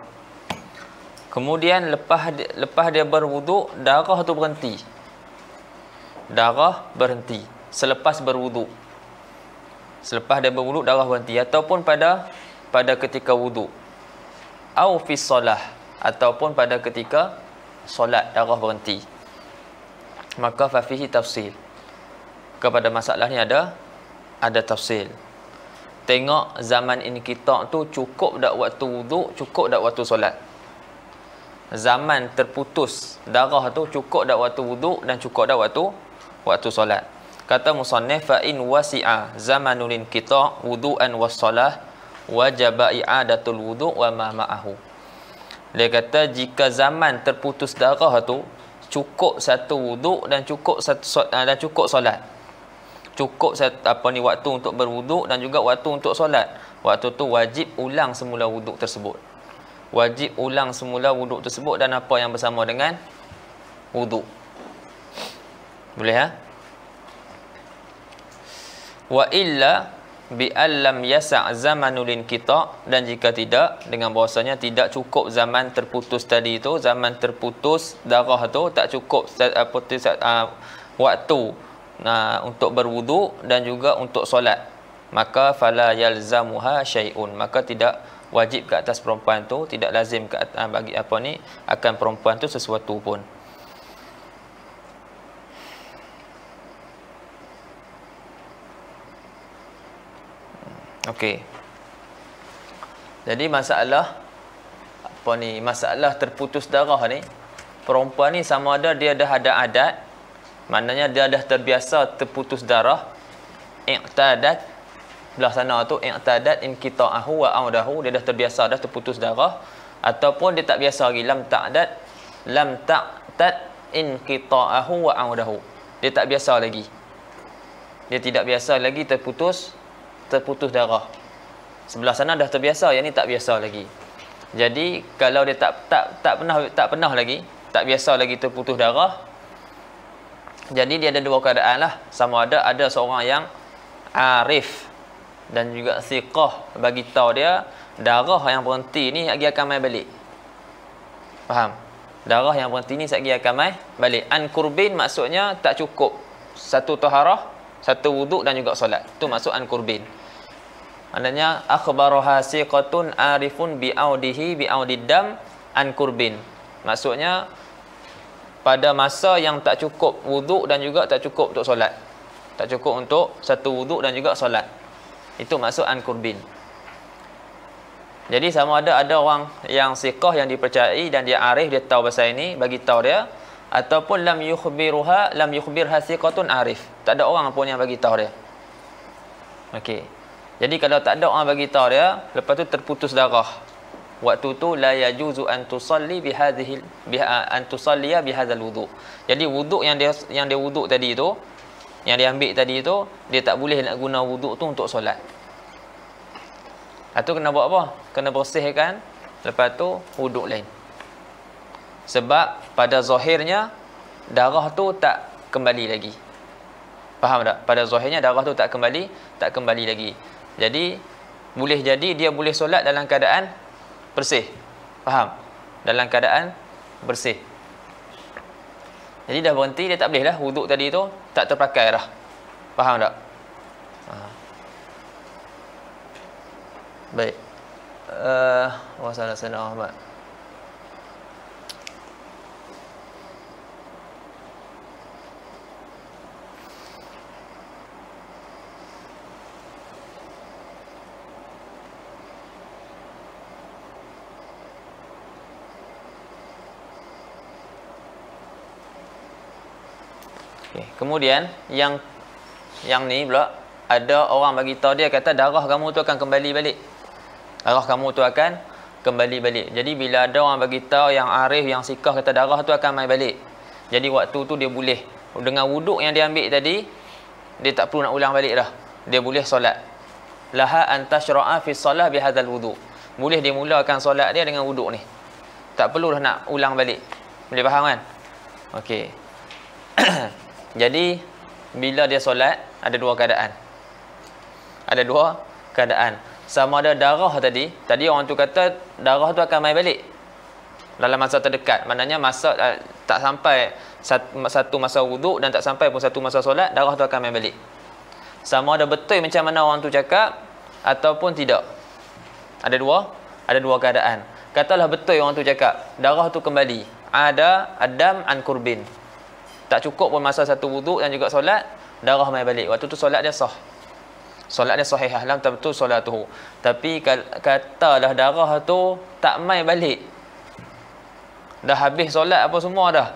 Kemudian lepas dia berwudu, darah tu berhenti. Darah berhenti selepas berwudu. Selepas dia berwudu, darah berhenti, ataupun pada ketika wudu. Au fi solah, ataupun pada ketika solat darah berhenti. Maka fa fihi tafsil. Kepada masalah ni ada tafsil. Tengok zaman ini kita tu cukup tak waktu wudu, cukup tak waktu solat. Zaman terputus darah tu cukup tak waktu wudu dan cukup tak waktu solat. Kata musannif, fa in wasi'a zamanul inqita' wudu'an was-salah wajaba i'adatul wudu' wa ma ma'ahu. Dia kata jika zaman terputus darah tu cukup satu wudu dan cukup solat. Cukup waktu untuk berwuduk dan juga waktu untuk solat. Waktu tu wajib ulang semula wuduk tersebut. Wajib ulang semula wuduk tersebut dan apa yang bersama dengan wuduk. Boleh ha? Wa illa bi allam yasa' zamanul inqita', dan jika tidak, dengan bahasanya tidak cukup zaman terputus tadi tu, zaman terputus darah tu tak cukup waktu untuk berwudu dan juga untuk solat, maka fala yalzamuha syai'un, maka tidak wajib ke atas perempuan tu, tidak lazim bagi akan perempuan tu sesuatu pun. Okey. Jadi masalah terputus darah ni, perempuan ni sama ada dia dah ada adat, maknanya dia dah terbiasa terputus darah, i'tadat, belah sana tu i'tadat inqita'ahu wa audahu, dia dah terbiasa dah terputus darah, ataupun dia tak biasa lagi, lam ta'tad inqita'ahu wa audahu, dia tak biasa lagi, dia tidak biasa lagi terputus darah. Sebelah sana dah terbiasa, yang ni tak biasa lagi. Jadi kalau dia tak pernah lagi, tak biasa lagi terputus darah, jadi dia ada dua keadaan lah. Sama ada seorang yang arif dan juga thiqah bagi tahu dia darah yang berhenti ni lagi akan mai balik. Faham? Darah yang berhenti ni lagi akan mai balik. An kurbin maksudnya tak cukup satu taharah, satu wuduk dan juga solat. Itu maksud an kurbin. Maknanya akhbaraha siqatun arifun bi'audihi bi'audiddam an kurbin. Maksudnya pada masa yang tak cukup wuduk dan juga tak cukup untuk solat. Tak cukup untuk satu wuduk dan juga solat. Itu maksud an kurbin. Jadi sama ada orang yang siqah, yang dipercayai dan dia arif, dia tahu bahasa ini, bagi tahu dia, ataupun lam yukhbirha siqatun arif. Tak ada orang pun yang bagi tahu dia. Okey. Jadi kalau tak ada orang bagi tahu dia, lepas tu terputus darah, waktu tu la yajuzu an tusalli bihadzal wudu. Jadi wuduk yang dia wuduk tadi tu, yang dia ambil tadi tu, dia tak boleh nak guna wuduk tu untuk solat. Atau kena buat apa? Kena bersihkan, lepas tu wuduk lain. Sebab pada zahirnya darah tu tak kembali lagi. Faham tak? Pada zahirnya darah tu tak kembali lagi. Jadi boleh jadi dia boleh solat dalam keadaan bersih. Faham? Dalam keadaan bersih. Jadi dah berhenti, dia tak boleh lah wuduk tadi tu tak terpakai dah. Faham tak? Baik. Wassalamualaikum Ahmad. Okay. Kemudian yang ni pula ada orang bagi tahu dia kata darah kamu tu akan kembali balik. Darah kamu tu akan kembali balik. Jadi bila ada orang bagi tahu yang arif, yang sikah kata darah tu akan mai balik. Jadi waktu tu dia boleh dengan wuduk yang dia ambil tadi, dia tak perlu nak ulang balik dah. Dia boleh solat. Laha an tashra'a fi shalah bi hadzal wudu. Boleh dia mulakan solat dia dengan wuduk ni. Tak perlu dah nak ulang balik. Boleh faham kan? Okey. Jadi bila dia solat ada dua keadaan. Ada dua keadaan. Sama ada darah tadi orang tu kata darah tu akan mai balik dalam masa terdekat. Maknanya masa tak sampai satu masa wuduk dan tak sampai pun satu masa solat, darah tu akan mai balik. Sama ada betul macam mana orang tu cakap ataupun tidak. Ada dua keadaan. Katalah betul orang tu cakap darah tu kembali. Ada adam an kurbin. Tak cukup pun masa satu wuduk dan juga solat, darah mai balik. Waktu tu solat dia sah. Solat dia sahihah, lam tabtul solatuhu. Tapi katalah darah tu tak mai balik. Dah habis solat apa semua dah.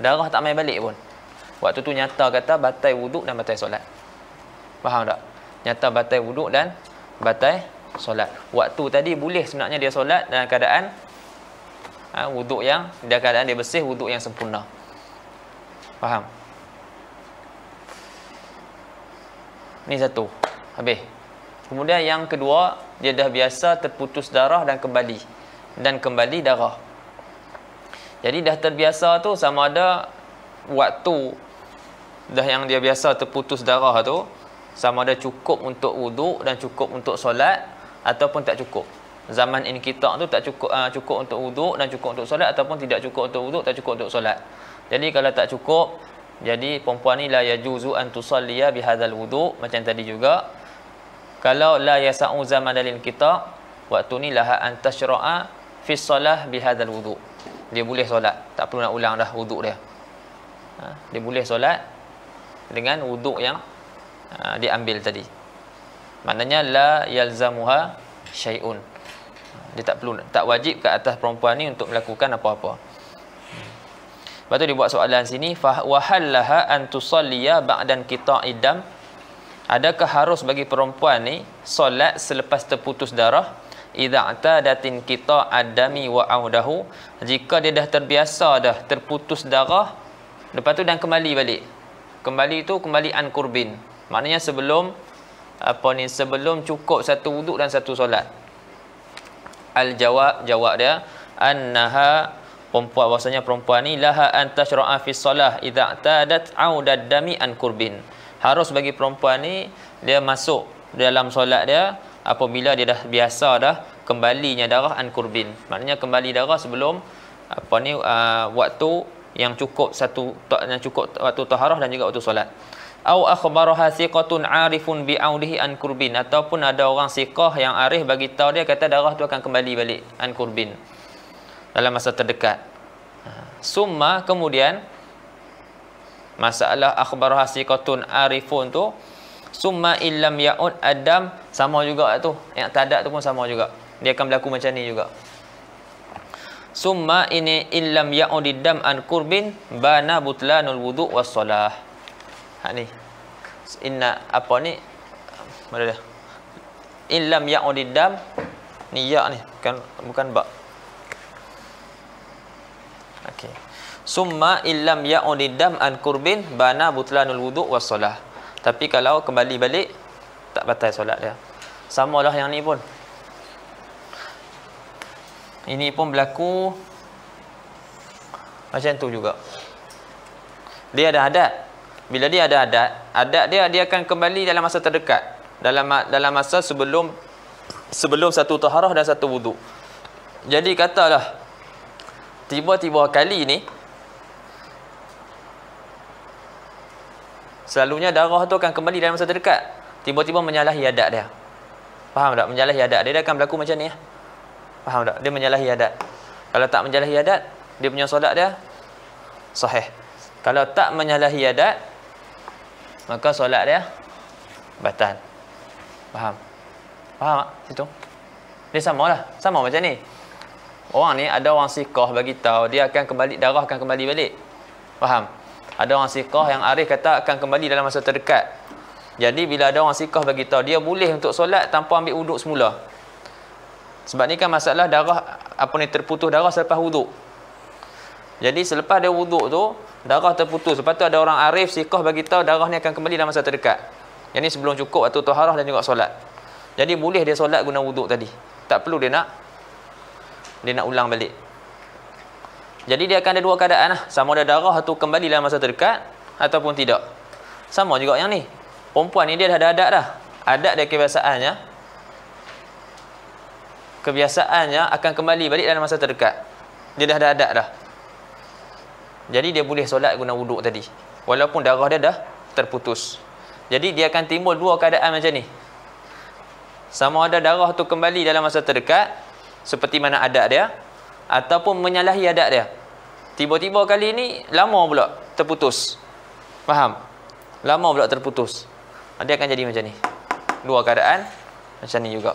Darah tak mai balik pun. Waktu tu nyata kata batal wuduk dan batal solat. Faham tak? Nyata batal wuduk dan batal solat. Waktu tadi boleh sebenarnya dia solat dalam keadaan wuduk yang dia keadaan dia bersih, wuduk yang sempurna. Faham? Ni satu. Habis. Kemudian yang kedua, dia dah biasa terputus darah dan kembali darah. Jadi dah terbiasa tu sama ada waktu dah yang dia biasa terputus darah tu sama ada cukup untuk wuduk dan cukup untuk solat ataupun tak cukup. Zaman inqita' tu tak cukup cukup untuk wuduk dan cukup untuk solat ataupun tidak cukup untuk wuduk, tak cukup untuk solat. Jadi kalau tak cukup, jadi perempuan ni la yajuzu an tusalliya bihadzal wuduk macam tadi juga. Kalau la yasa'u zaman dalil kita, waktu ni laha an tashra'a fi shalah bihadzal wuduk. Dia boleh solat, tak perlu nak ulang dah wuduk dia. Dia boleh solat dengan wuduk yang diambil tadi. Maknanya la yalzamuha syai'un. Dia tak wajib ke atas perempuan ni untuk melakukan apa-apa. Lepas tu dia buat soalan sini, fa wa hallaha an tusalliya ba'dan qita'id dam. Adakah harus bagi perempuan ni solat selepas terputus darah? Idza atadatin qita'ad dami wa audahu. Jika dia dah terbiasa dah terputus darah, lepas tu dan kembali balik. Kembali tu kembali an kurbin. Maknanya sebelum sebelum cukup satu wuduk dan satu solat. Jawab dia annaha bahwasanya perempuan ni laha an tashra'a fi shalah idza atadat audad dami an kurbin. Harus bagi perempuan ni dia masuk dalam solat dia apabila dia dah biasa dah kembalinya darah an kurbin. Maknanya kembali darah sebelum waktu yang cukup waktu taharah dan juga waktu solat. Au akhbaraha thiqatun 'arifun bi audihi an kurbin, ataupun ada orang siqah yang arif bagi tahu dia kata darah tu akan kembali balik an kurbin dalam masa terdekat. Summa kemudian masalah akhbaraha thiqatun 'arifun tu summa illam ya'ud adam sama juga tu. Yang tadat tu pun sama juga. Dia akan berlaku macam ni juga. Summa ini illam ya'ud dam an kurbin bana butlanul wudu' was shalah. Ni inna apa ni mana dia illam ya'udid dam ni ya ni bukan ba. Okey, summa illam ya'udid dam an kurbin bana butlanul wudu' was shalah. Tapi kalau kembali balik tak batal solat dia. Samalah yang ni pun, ini pun berlaku macam tu juga. Dia ada adat. Bila dia ada adat dia akan kembali dalam masa terdekat. Dalam masa sebelum satu taharah dan satu wuduk. Jadi katalah tiba-tiba kali ni selalunya darah tu akan kembali dalam masa terdekat. Tiba-tiba menyalahi adat dia. Faham tak? Menyalahi adat dia akan berlaku macam ni ya. Faham tak? Dia menyalahi adat. Kalau tak menyalahi adat, dia punya solat dia sahih. Kalau tak menyalahi adat, maka solat dia batal. Faham? Faham tak? Situ. Dia samalah. Sama macam ni. Orang ni ada orang siqah bagi tahu dia akan kembali, darah akan kembali balik. Faham? Ada orang siqah yang arif kata akan kembali dalam masa terdekat. Jadi bila ada orang sikah bagi tahu dia boleh untuk solat tanpa ambil wuduk semula. Sebab ni kan masalah darah apa ni, terputus darah selepas wuduk. Jadi selepas dia wuduk tu darah terputus. Lepas tu ada orang arif sikah bagi tahu darah ni akan kembali dalam masa terdekat. Yang ni sebelum cukup waktu taharah dan juga solat. Jadi boleh dia solat guna wuduk tadi. Tak perlu dia nak ulang balik. Jadi dia akan ada dua keadaan lah. Sama ada darah tu kembali dalam masa terdekat ataupun tidak. Sama juga yang ni. Perempuan ni dia dah ada adat dah. Adat dia kebiasaannya akan kembali balik dalam masa terdekat. Dia dah ada adat dah. Jadi dia boleh solat guna wuduk tadi. Walaupun darah dia dah terputus. Jadi dia akan timbul dua keadaan macam ni. Sama ada darah tu kembali dalam masa terdekat seperti mana adat dia, ataupun menyalahi adat dia. Tiba-tiba kali ni lama pula terputus. Faham? Lama pula terputus. Dia akan jadi macam ni. Dua keadaan macam ni juga.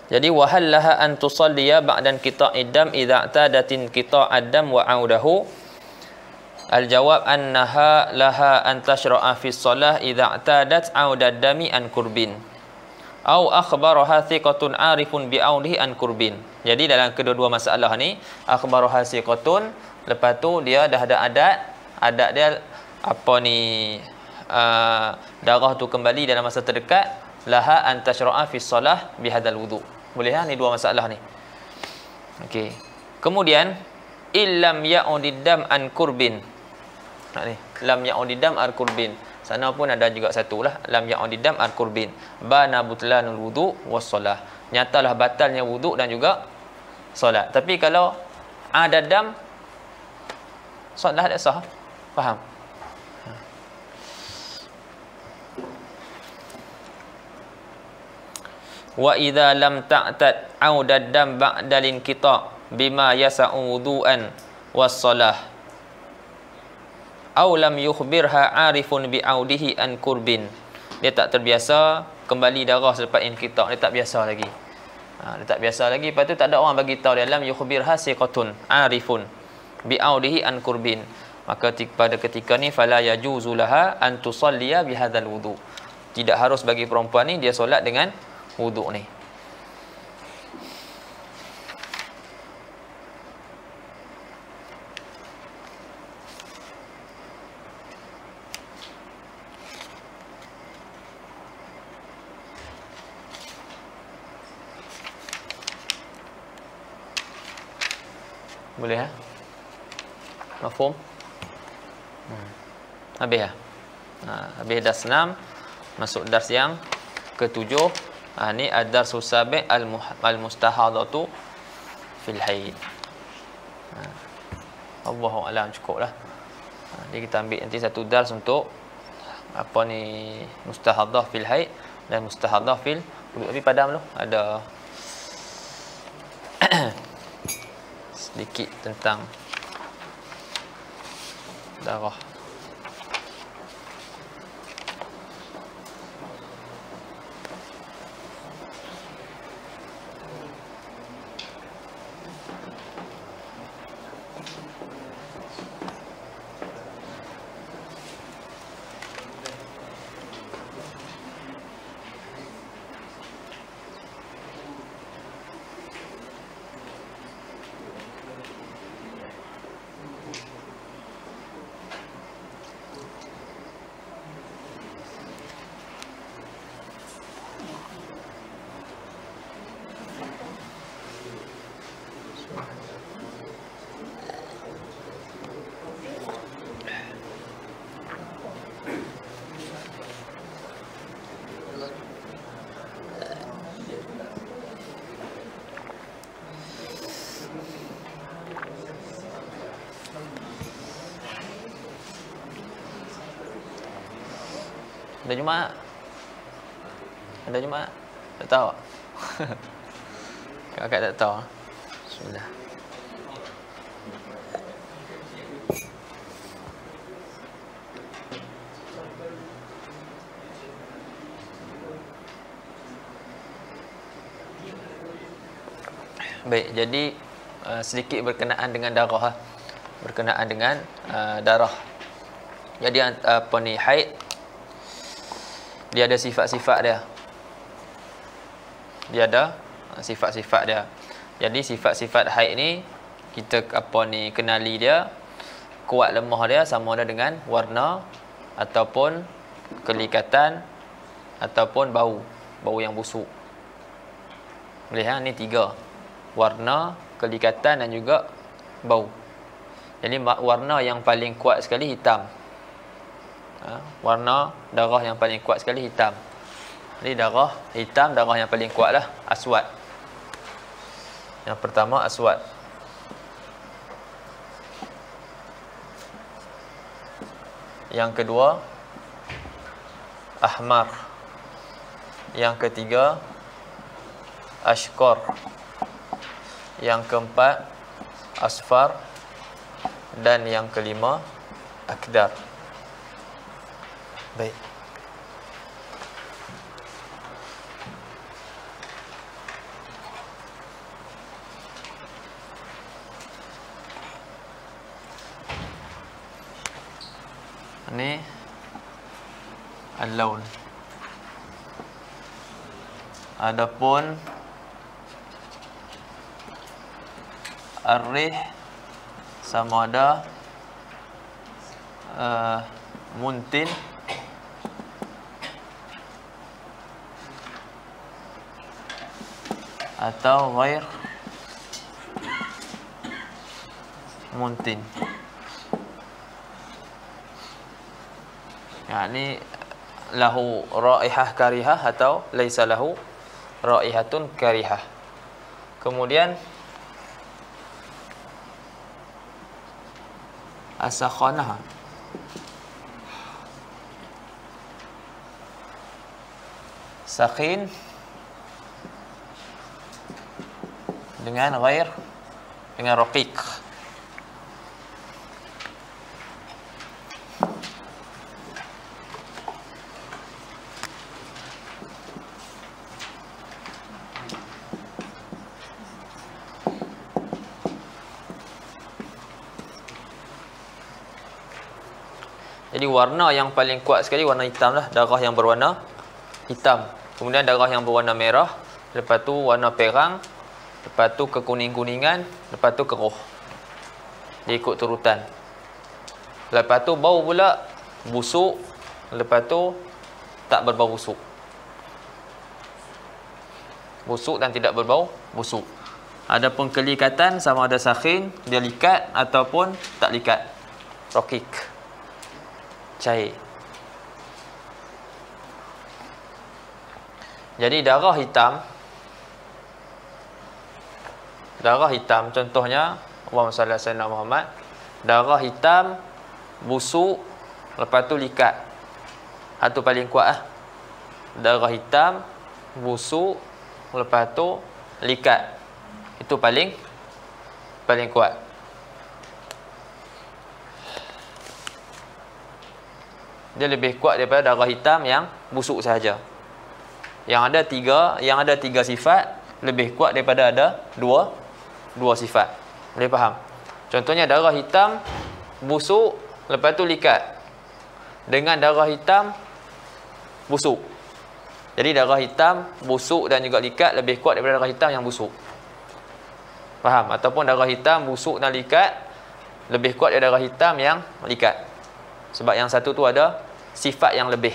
Jadi wahallaha an tusalliya ba'dan qita'id dam idza i'tadatin qita'ad dam wa 'audahu. Al-jawab annaha laha an tashra'a fi shalah idza i'tadat 'audad dami an kurbin. Au akhbaraha thiqatun 'arifun bi 'audihi an kurbin. Jadi dalam kedua-dua masalah ni, akhbaraha thiqatun, lepas tu dia dah ada adat dia apa ni, darah tu kembali dalam masa terdekat, laha an tashra'a fi shalah bi hadzal wudu. Boleh ha? Ni dua masalah ni. Okey. Kemudian illam ya'udid dam an kurbin. Ni, lam ya'udid dam an kurbin. Sana pun ada juga satu lah, lam ya'udid dam an kurbin. Bana butlanul wudu was solah. Nyatalah batalnya wudu dan juga solat. Tapi kalau ada dam, solat tak sah. Faham? Wa idza lam ta'tad 'audad dam ba'da linqita' bima yasa'u wudu'an was-shalah aw lam yukhbirha 'arifun bi 'audihi an kurbin. Dia tak terbiasa kembali darah selepas inqita', dia tak biasa lagi. Dia tak biasa lagi, lepas tu tak ada orang bagi tahu dia, lam yukhbirha siqatun 'arifun bi 'audihi an kurbin. Maka pada ketika ni fala yajuzu laha an tusalliya bi hadzal wudu'. Tidak harus bagi perempuan ni dia solat dengan wuduk ni. Boleh ha? Mafhum? Habis ha? Habis dars 6, masuk dars yang ke-7. Ni ad-darsu sabi' al-mustahadatu fil haid. Allahu a'lam, cukuplah. Jadi kita ambil nanti satu dars untuk apa ni, mustahadah fil haid dan mustahadah fil wudu. Tapi padam dulu ada sedikit tentang darah. Ada Jumaat? Ada Jumaat? Tak tahu? Kakak tak tahu. Bismillah. Baik, jadi sedikit berkenaan dengan darah. Berkenaan dengan darah. Jadi apa ni, haid dia ada sifat-sifat dia. Dia ada sifat-sifat dia. Jadi sifat-sifat haid ni kita apa ni kenali dia, kuat lemah dia sama ada dengan warna ataupun kelikatan ataupun bau yang busuk. Boleh ha? Ni 3. Warna, kelikatan dan juga bau. Jadi warna yang paling kuat sekali hitam. Warna darah yang paling kuat sekali hitam. Jadi darah hitam, darah yang paling kuat lah aswad. Yang pertama aswad. Yang kedua ahmar. Yang ketiga ashqar. Yang keempat asfar. Dan yang kelima akdar. Baik. Ini al-laun. Adapun ar-rih sama ada muntin atau ghair muntin. Yani lahu raihah karihah atau laisa lahu raihatun karihah. Kemudian as-sakhanah. Sakhin dengan ghair dengan raqiq. Jadi warna yang paling kuat sekali warna hitam lah, darah yang berwarna hitam. Kemudian darah yang berwarna merah, lepas tu warna perang, lepas tu kekuning-kuningan, lepas tu keruh. Dia ikut turutan. Lepas tu bau pula busuk, lepas tu tak berbau busuk. Busuk dan tidak berbau busuk. Adapun kelikatan sama ada sakhin, dia likat ataupun tak likat. Raqiq. Cair. Jadi darah hitam contohnya Allahumma salli ala sayyidina Muhammad, darah hitam busuk lepas tu likat. Itu paling kuat ah. Darah hitam busuk lepas tu likat. Itu paling kuat. Dia lebih kuat daripada darah hitam yang busuk sahaja. Yang ada tiga sifat lebih kuat daripada ada dua sifat. Boleh faham? Contohnya darah hitam busuk lepas tu likat dengan darah hitam busuk. Jadi darah hitam busuk dan juga likat lebih kuat daripada darah hitam yang busuk. Faham? Ataupun darah hitam busuk dan likat lebih kuat daripada darah hitam yang likat. Sebab yang satu tu ada sifat yang lebih.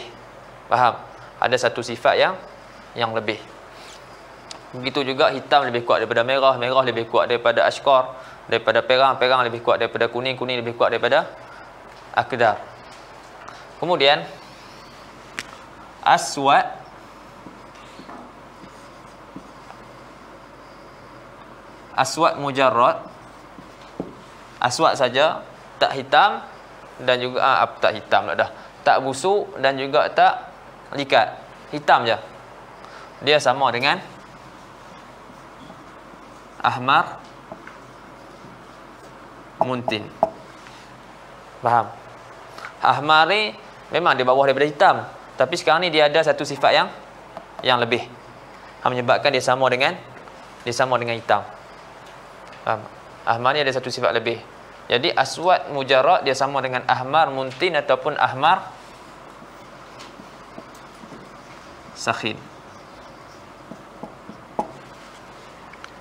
Faham? Ada satu sifat yang lebih. Begitu juga hitam lebih kuat daripada merah, merah lebih kuat daripada ashqar, daripada perang, perang lebih kuat daripada kuning, kuning lebih kuat daripada akdar. Kemudian aswad mujarrad, aswad saja, tak hitam dan juga tak hitam lah dah. Tak busuk dan juga tak likat. Hitam je. Dia sama dengan ahmar muntin. Faham? Ahmar ni memang di bawah daripada hitam, tapi sekarang ni dia ada satu sifat yang lebih. Menyebabkan dia sama dengan hitam. Ahmar ni ada satu sifat lebih. Jadi aswad mujarrad dia sama dengan ahmar muntin ataupun ahmar sakhin.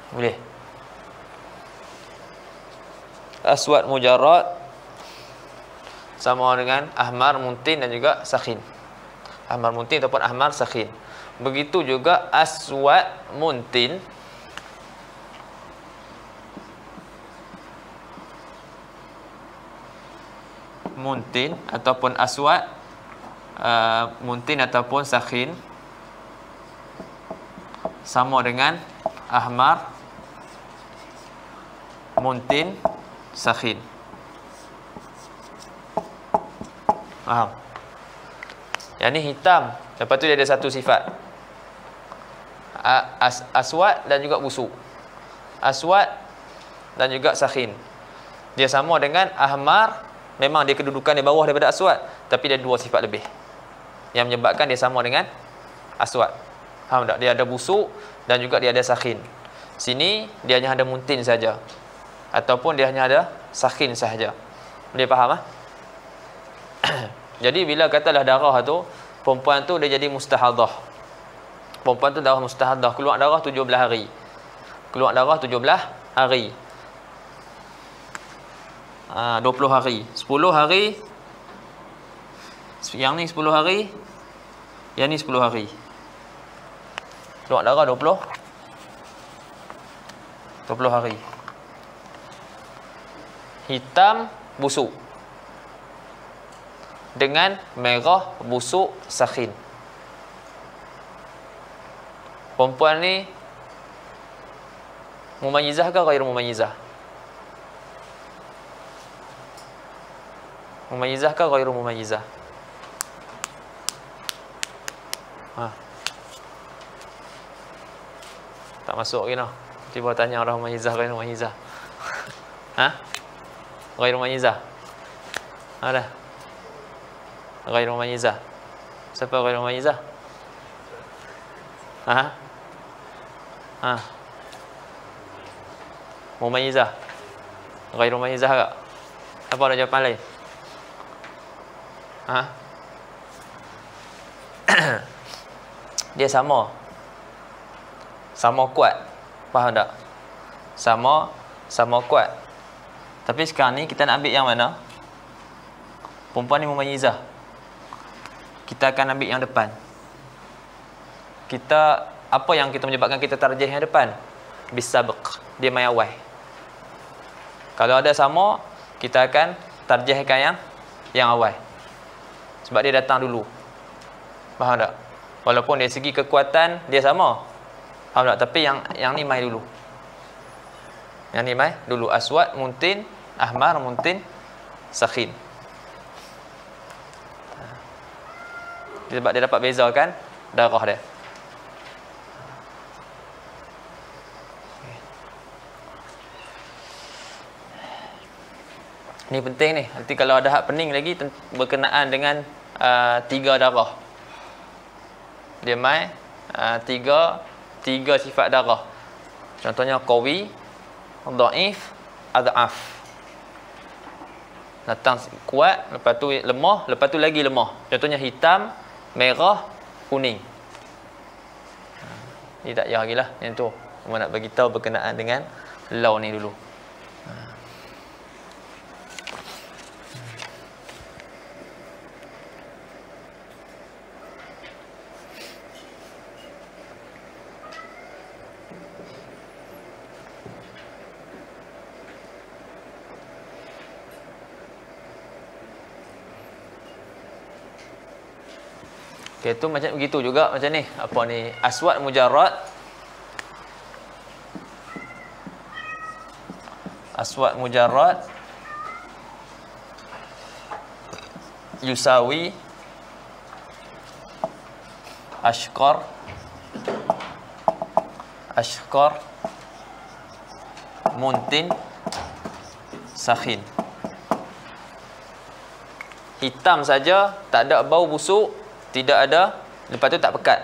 Boleh. Aswad mujarrad sama dengan ahmar muntin dan juga sakhin. Ahmar muntin ataupun ahmar sakhin. Begitu juga aswad muntin ataupun aswad muntin ataupun sakhin sama dengan ahmar muntin sakhin. Faham? Yang ni hitam, lepas tu dia ada satu sifat aswad dan juga busuk. Aswad dan juga sakhin. Dia sama dengan ahmar, memang dia kedudukan di bawah daripada aswad, tapi dia dua sifat lebih yang menyebabkan dia sama dengan aswad. Faham tak? Dia ada busuk dan juga dia ada sakhin. Sini dia hanya ada muntin saja, ataupun dia hanya ada sakhin sahaja. Boleh faham? Jadi bila katalah darah tu, perempuan tu dia jadi mustahadah. Perempuan tu darah mustahadah, keluar darah 17 hari. Keluar darah 17 hari. 20 hari. 10 hari. Yang ni 10 hari. Yang ni 10 hari. Keluar darah 20 hari. Hitam busuk dengan merah busuk sakhin. Perempuan ni mumayyizah ke ghairu mumayyizah? Mumayyizah ke ghairu mumayyizah? Tak masuk lagi noh. Tiba tanya orang mumayyizah ghairu mumayyizah. Ghairu mumayyizah. Ada. Ghairu mumayyizah. Siapa ghairu mumayyizah? Mumayyizah. Ghairu mumayyizah tak? Apa ada jawapan lain? Dia sama kuat. Faham tak? Sama kuat. Tapi sekarang ni kita nak ambil yang mana? Perempuan ni mumayyizah. Kita akan ambil yang depan. Apa yang kita menyebabkan kita tarjih yang depan? Bisabq. Dia mai awal. Kalau ada sama, kita akan tarjihkan yang awal. Sebab dia datang dulu. Faham tak? Walaupun dari segi kekuatan dia sama. Faham tak? Tapi yang ni mai dulu. Yang ni mai dulu. Aswad muntin, ahmar muntin, sakhin. Sebab dia dapat bezakan darah dia. Ni penting ni. Nanti kalau ada hak pening lagi berkenaan dengan 3 darah. Dia mai 3 sifat darah. Contohnya qawi, dhaif, adhaf. Datang kuat, lepas tu lemah, lepas tu lagi lemah. Contohnya hitam, merah, kuning. Ini tak payah lagi lah yang tu. Cuma nak bagi tahu berkenaan dengan law ni dulu. Okay, tu macam begitu juga macam ni. Apa ni? Aswad mujarrad. Aswad mujarrad yusawi ashqar muntin sakhin. Hitam saja, tak ada bau busuk, tidak ada, lepas tu tak pekat.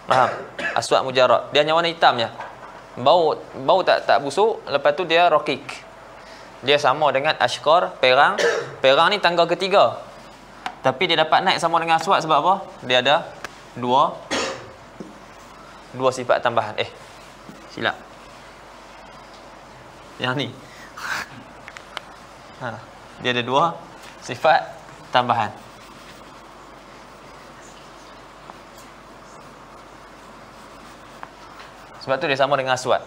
Faham? Aswad mujarrad. Dia hanya warna hitam je. Bau tak busuk, lepas tu dia rokik. Dia sama dengan ashkar, perang. Perang ni tangga ketiga. Tapi dia dapat naik sama dengan aswad sebab apa? Dia ada dua sifat tambahan. Silap. Yang ni. Dia ada dua sifat tambahan. Sebab tu dia sama dengan aswad.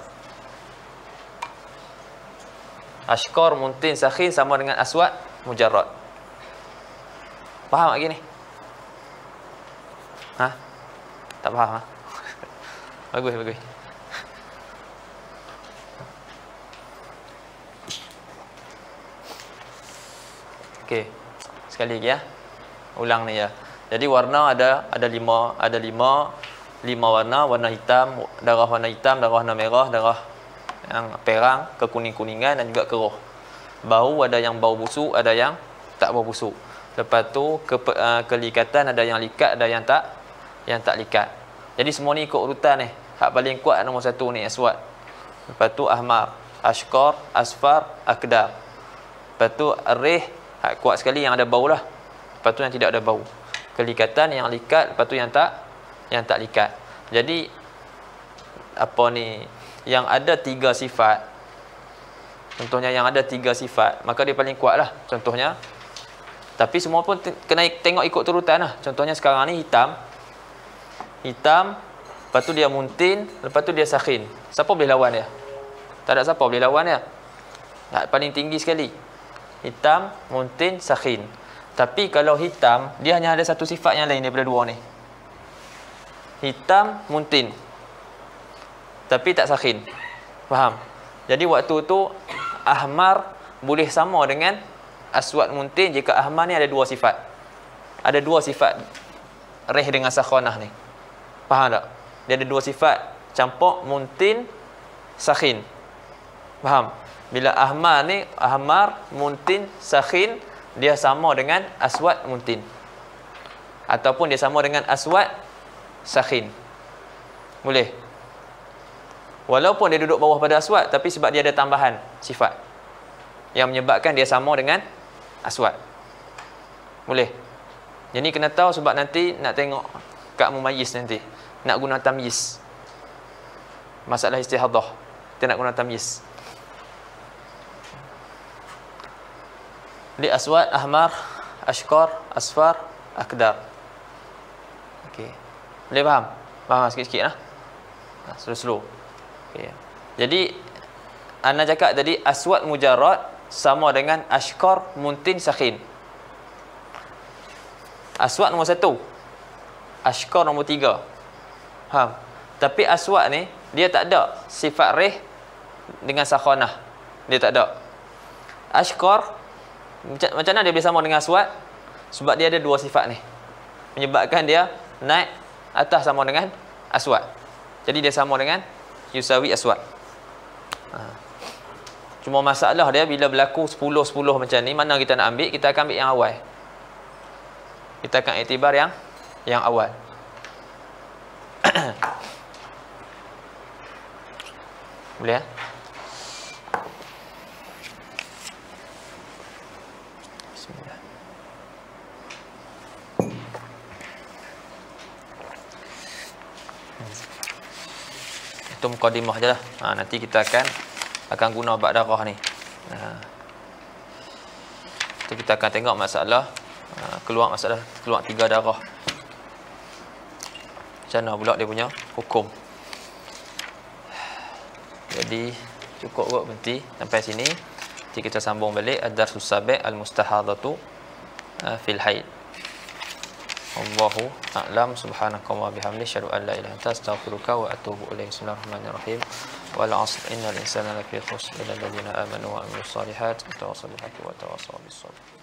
Ashkar, muntin, sakhin sama dengan aswad, mujarrad. Faham tak gini? Tak faham? Bagus. Okey. Sekali lagi ya. Ulang ni ya. Jadi warna ada lima warna hitam, darah warna hitam, darah warna merah, darah yang perang, kekuning-kuningan dan juga keruh. Bau ada yang bau busuk, ada yang tak bau busuk. Lepas tu kelikatan ada yang likat, ada yang tak likat. Jadi semua ni ikut urutan ni. Hak paling kuat nombor 1 ni aswad. Lepas tu ahmar, ashkar, asfar, akdar. Lepas tu arih, hak kuat sekali yang ada bau lah. Lepas tu yang tidak ada bau. Kelikatan yang likat, lepas tu yang tak likat. Jadi apa ni, yang ada 3 sifat. Contohnya yang ada 3 sifat, maka dia paling kuat lah. Contohnya, tapi semua pun kena tengok ikut turutan lah. Contohnya sekarang ni hitam, lepas tu dia muntin, lepas tu dia sakhin. Siapa boleh lawan dia? Tak ada siapa boleh lawan dia. Paling tinggi sekali. Hitam, muntin, sakhin. Tapi kalau hitam, dia hanya ada satu sifat yang lain daripada dua ni. Hitam, muntin. Tapi tak sakhin. Faham? Jadi waktu tu ahmar boleh sama dengan aswad muntin jika ahmar ni ada 2 sifat. Ada 2 sifat reh dengan sakhanah ni. Faham tak? Dia ada 2 sifat campur muntin, sakhin. Faham? Bila ahmar ni, ahmar, muntin, sakhin, dia sama dengan aswad muntin. Ataupun dia sama dengan aswad sakhin. Boleh? Walaupun dia duduk bawah pada aswad, tapi sebab dia ada tambahan sifat yang menyebabkan dia sama dengan aswad. Boleh? Jadi kena tahu sebab nanti nak tengok kat mumayyiz nanti. Nak guna tamyiz. Masalah istihadah. Kita nak guna tamyiz. Li aswad, ahmar, ashkar, asfar, akdar. Okey. Boleh faham? Faham sikit-sikit lah. Slow-slow. Okay. Jadi ana cakap tadi aswad mujarrad sama dengan ashkar, muntin, sakhin. Aswad nombor 1, ashkar nombor 3. Faham? Tapi aswad ni dia tak ada sifat reh dengan sakhanah. Dia tak ada. Ashkar macam mana dia boleh sama dengan aswad? Sebab dia ada 2 sifat ni. Menyebabkan dia naik atas sama dengan aswad. Jadi dia sama dengan yusawi aswad. Cuma masalah dia bila berlaku 10-10 macam ni, mana kita nak ambil? Kita akan ambil yang awal. Kita akan iktibar yang awal. Boleh ya? Bismillah. Itu mukadimah je lah. Nanti kita akan guna bab darah ni. Itu kita akan tengok masalah keluar 3 darah. Macam mana pula dia punya hukum. Jadi cukup kot berhenti sampai sini. Nanti kita sambung balik ad-darsus sabi' al-mustahadatu fil haid. Allahu a'lam. Subhanakallahumma bihamdika asyhadu an la ilaha illa anta astaghfiruka wa atubu ilaik. Bismillahirrahmanirrahim. Wal 'asr innal insana lafi khusr illa alladziina aamanu wa 'amilus shalihaati wa tawassaw bil haqqi wa tawassaw bis sabr.